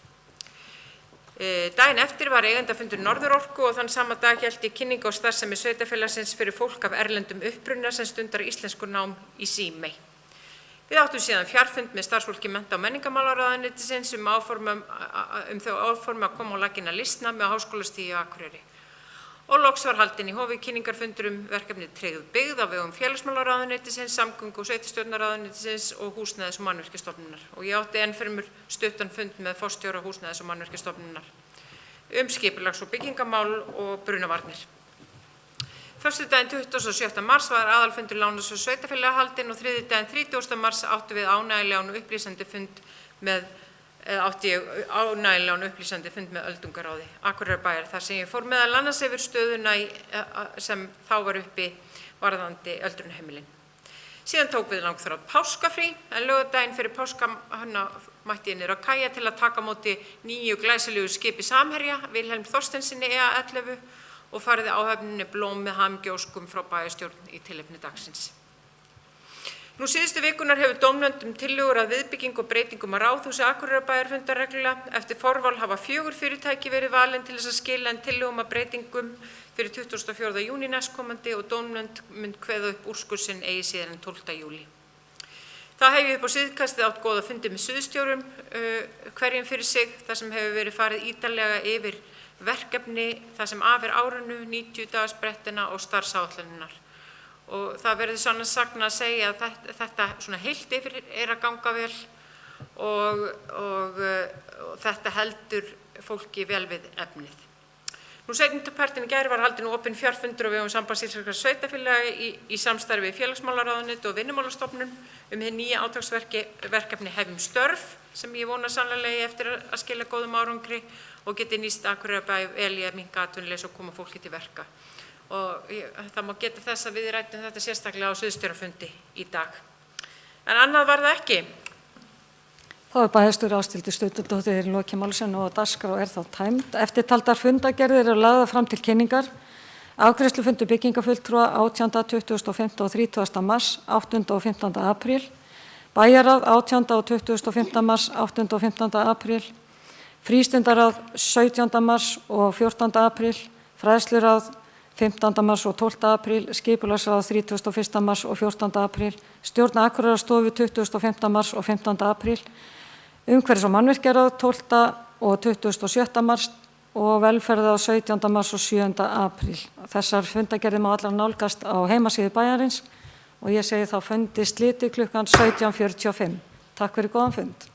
Daginn eftir var eigendafundur Norðurorku og þann sama dag hélt ég kynningu á starfsemi sveitarfélagsins fyrir fólk af erlendum uppruna sem stundar íslenskunám í Símey. Við áttum síðan fjarfund með starfsfólki mennta- og menningarmálaráðuneytisins þau áform að koma á laggirnar listnámi á háskólastigi á Akureyri. Og loks var haldinn í Hofi kynningarfundur verkefnið Tryggð byggð á vegum félagsmálaráðuneytisins, samgöngu- og sveitarstjórnarráðuneytisins og húsnæðis- og mannvirkjastofnunar. Og ég átti enn fremur stuttan fund með forstjóra húsnæðis- og mannvirkjastofnunar skipulags- og byggingamál og brunavarnir. Föstudaginn 27. mars var aðalfundur Lánas- og sveitarfélaga haldinn og þriðjudaginn 30. mars áttu við ánægjulegan og upplýsandi fund með Öldungaráði Akureyrarbæjar þar sem ég fór meðal annars yfir stöðuna sem þá var uppi varðandi öldrunarheimilin. Síðan tók við langþráð páskafrí en laugardaginn fyrir páska mætti ég niður á kaja til að taka á móti nýju glæsilegu skipi Samherja, Vilhelm Þorsteinsinni EA11 og færði áhöfninni blóm með hamingjuóskum frá bæjarstjórn í tilefni dagsins. Nú síðustu vikunar hefur dómnefnd tillögur að viðbygging og breytingum á Ráðhúsi Akureyrarbæjar fundað reglulega. Eftir forval hafa 4 fyrirtæki verið valin til þess að skila tillögum að breytingum fyrir 24. júní næstkomandi og dómnefnd mun kveða upp úrskurð sinn eigi síðar en 12. júlí. Það hef ég upp á síðkastið átt góða fundi með suðstjórum hverjum fyrir sig þar sem hefur verið farið ítarlega yfir verkefni þar sem af árinu, 90 dagasbrettina og starfsáætlanirnar. Og það verður svona sagna að segja að þetta svona heilt yfir að ganga vel og þetta heldur fólki vel við efnið. Nú seinnipartinn í gær var haldinn opinn fjarfundur á vegum Sambands íslenskra sveitarfélaga í samstarfi við félagsmálaráðuneyti og Vinnumálastofnun hið nýja átaksverkefni Hefjum störf sem ég vona sannarlega eftir að skila góðum árangri og geti nýst Akureyrarbæ vel í að minnka atvinnuleysi og koma fólki til verka. Og það má geta þess að við ræddum þetta sérstaklega á suðstjórafundi í dag. En annað var það ekki. Þá er bæjarstjóri Ásthildur Sturludóttir í loki málsins og dagskrá er þá tæmd. Eftirtaldar fundagerðir eru lagðar fram til kynningar. Afgreiðslufundur byggingafulltrúa 18., 25. og 30. mars, 8. og 15. apríl. Bæjarráð 18. og 25. mars, 8. og 15. apríl. Frístundaráð 17. mars og 14. apríl. Fræðsluráð 15. mars og 12. apríl, skipulagsráð 31. mars og 14. apríl, stjórn Akureyrarstofu 25. mars og 15. apríl, umhverfis- og mannvirkjaráð 12. og 27. mars og velferðarráð 17. mars og 7. apríl. Þessar fundagerðir má allar nálgast á heimasíðu bæjarins og ég segi þá fundi slitið klukkan 17:45. Takk fyrir góðan fund.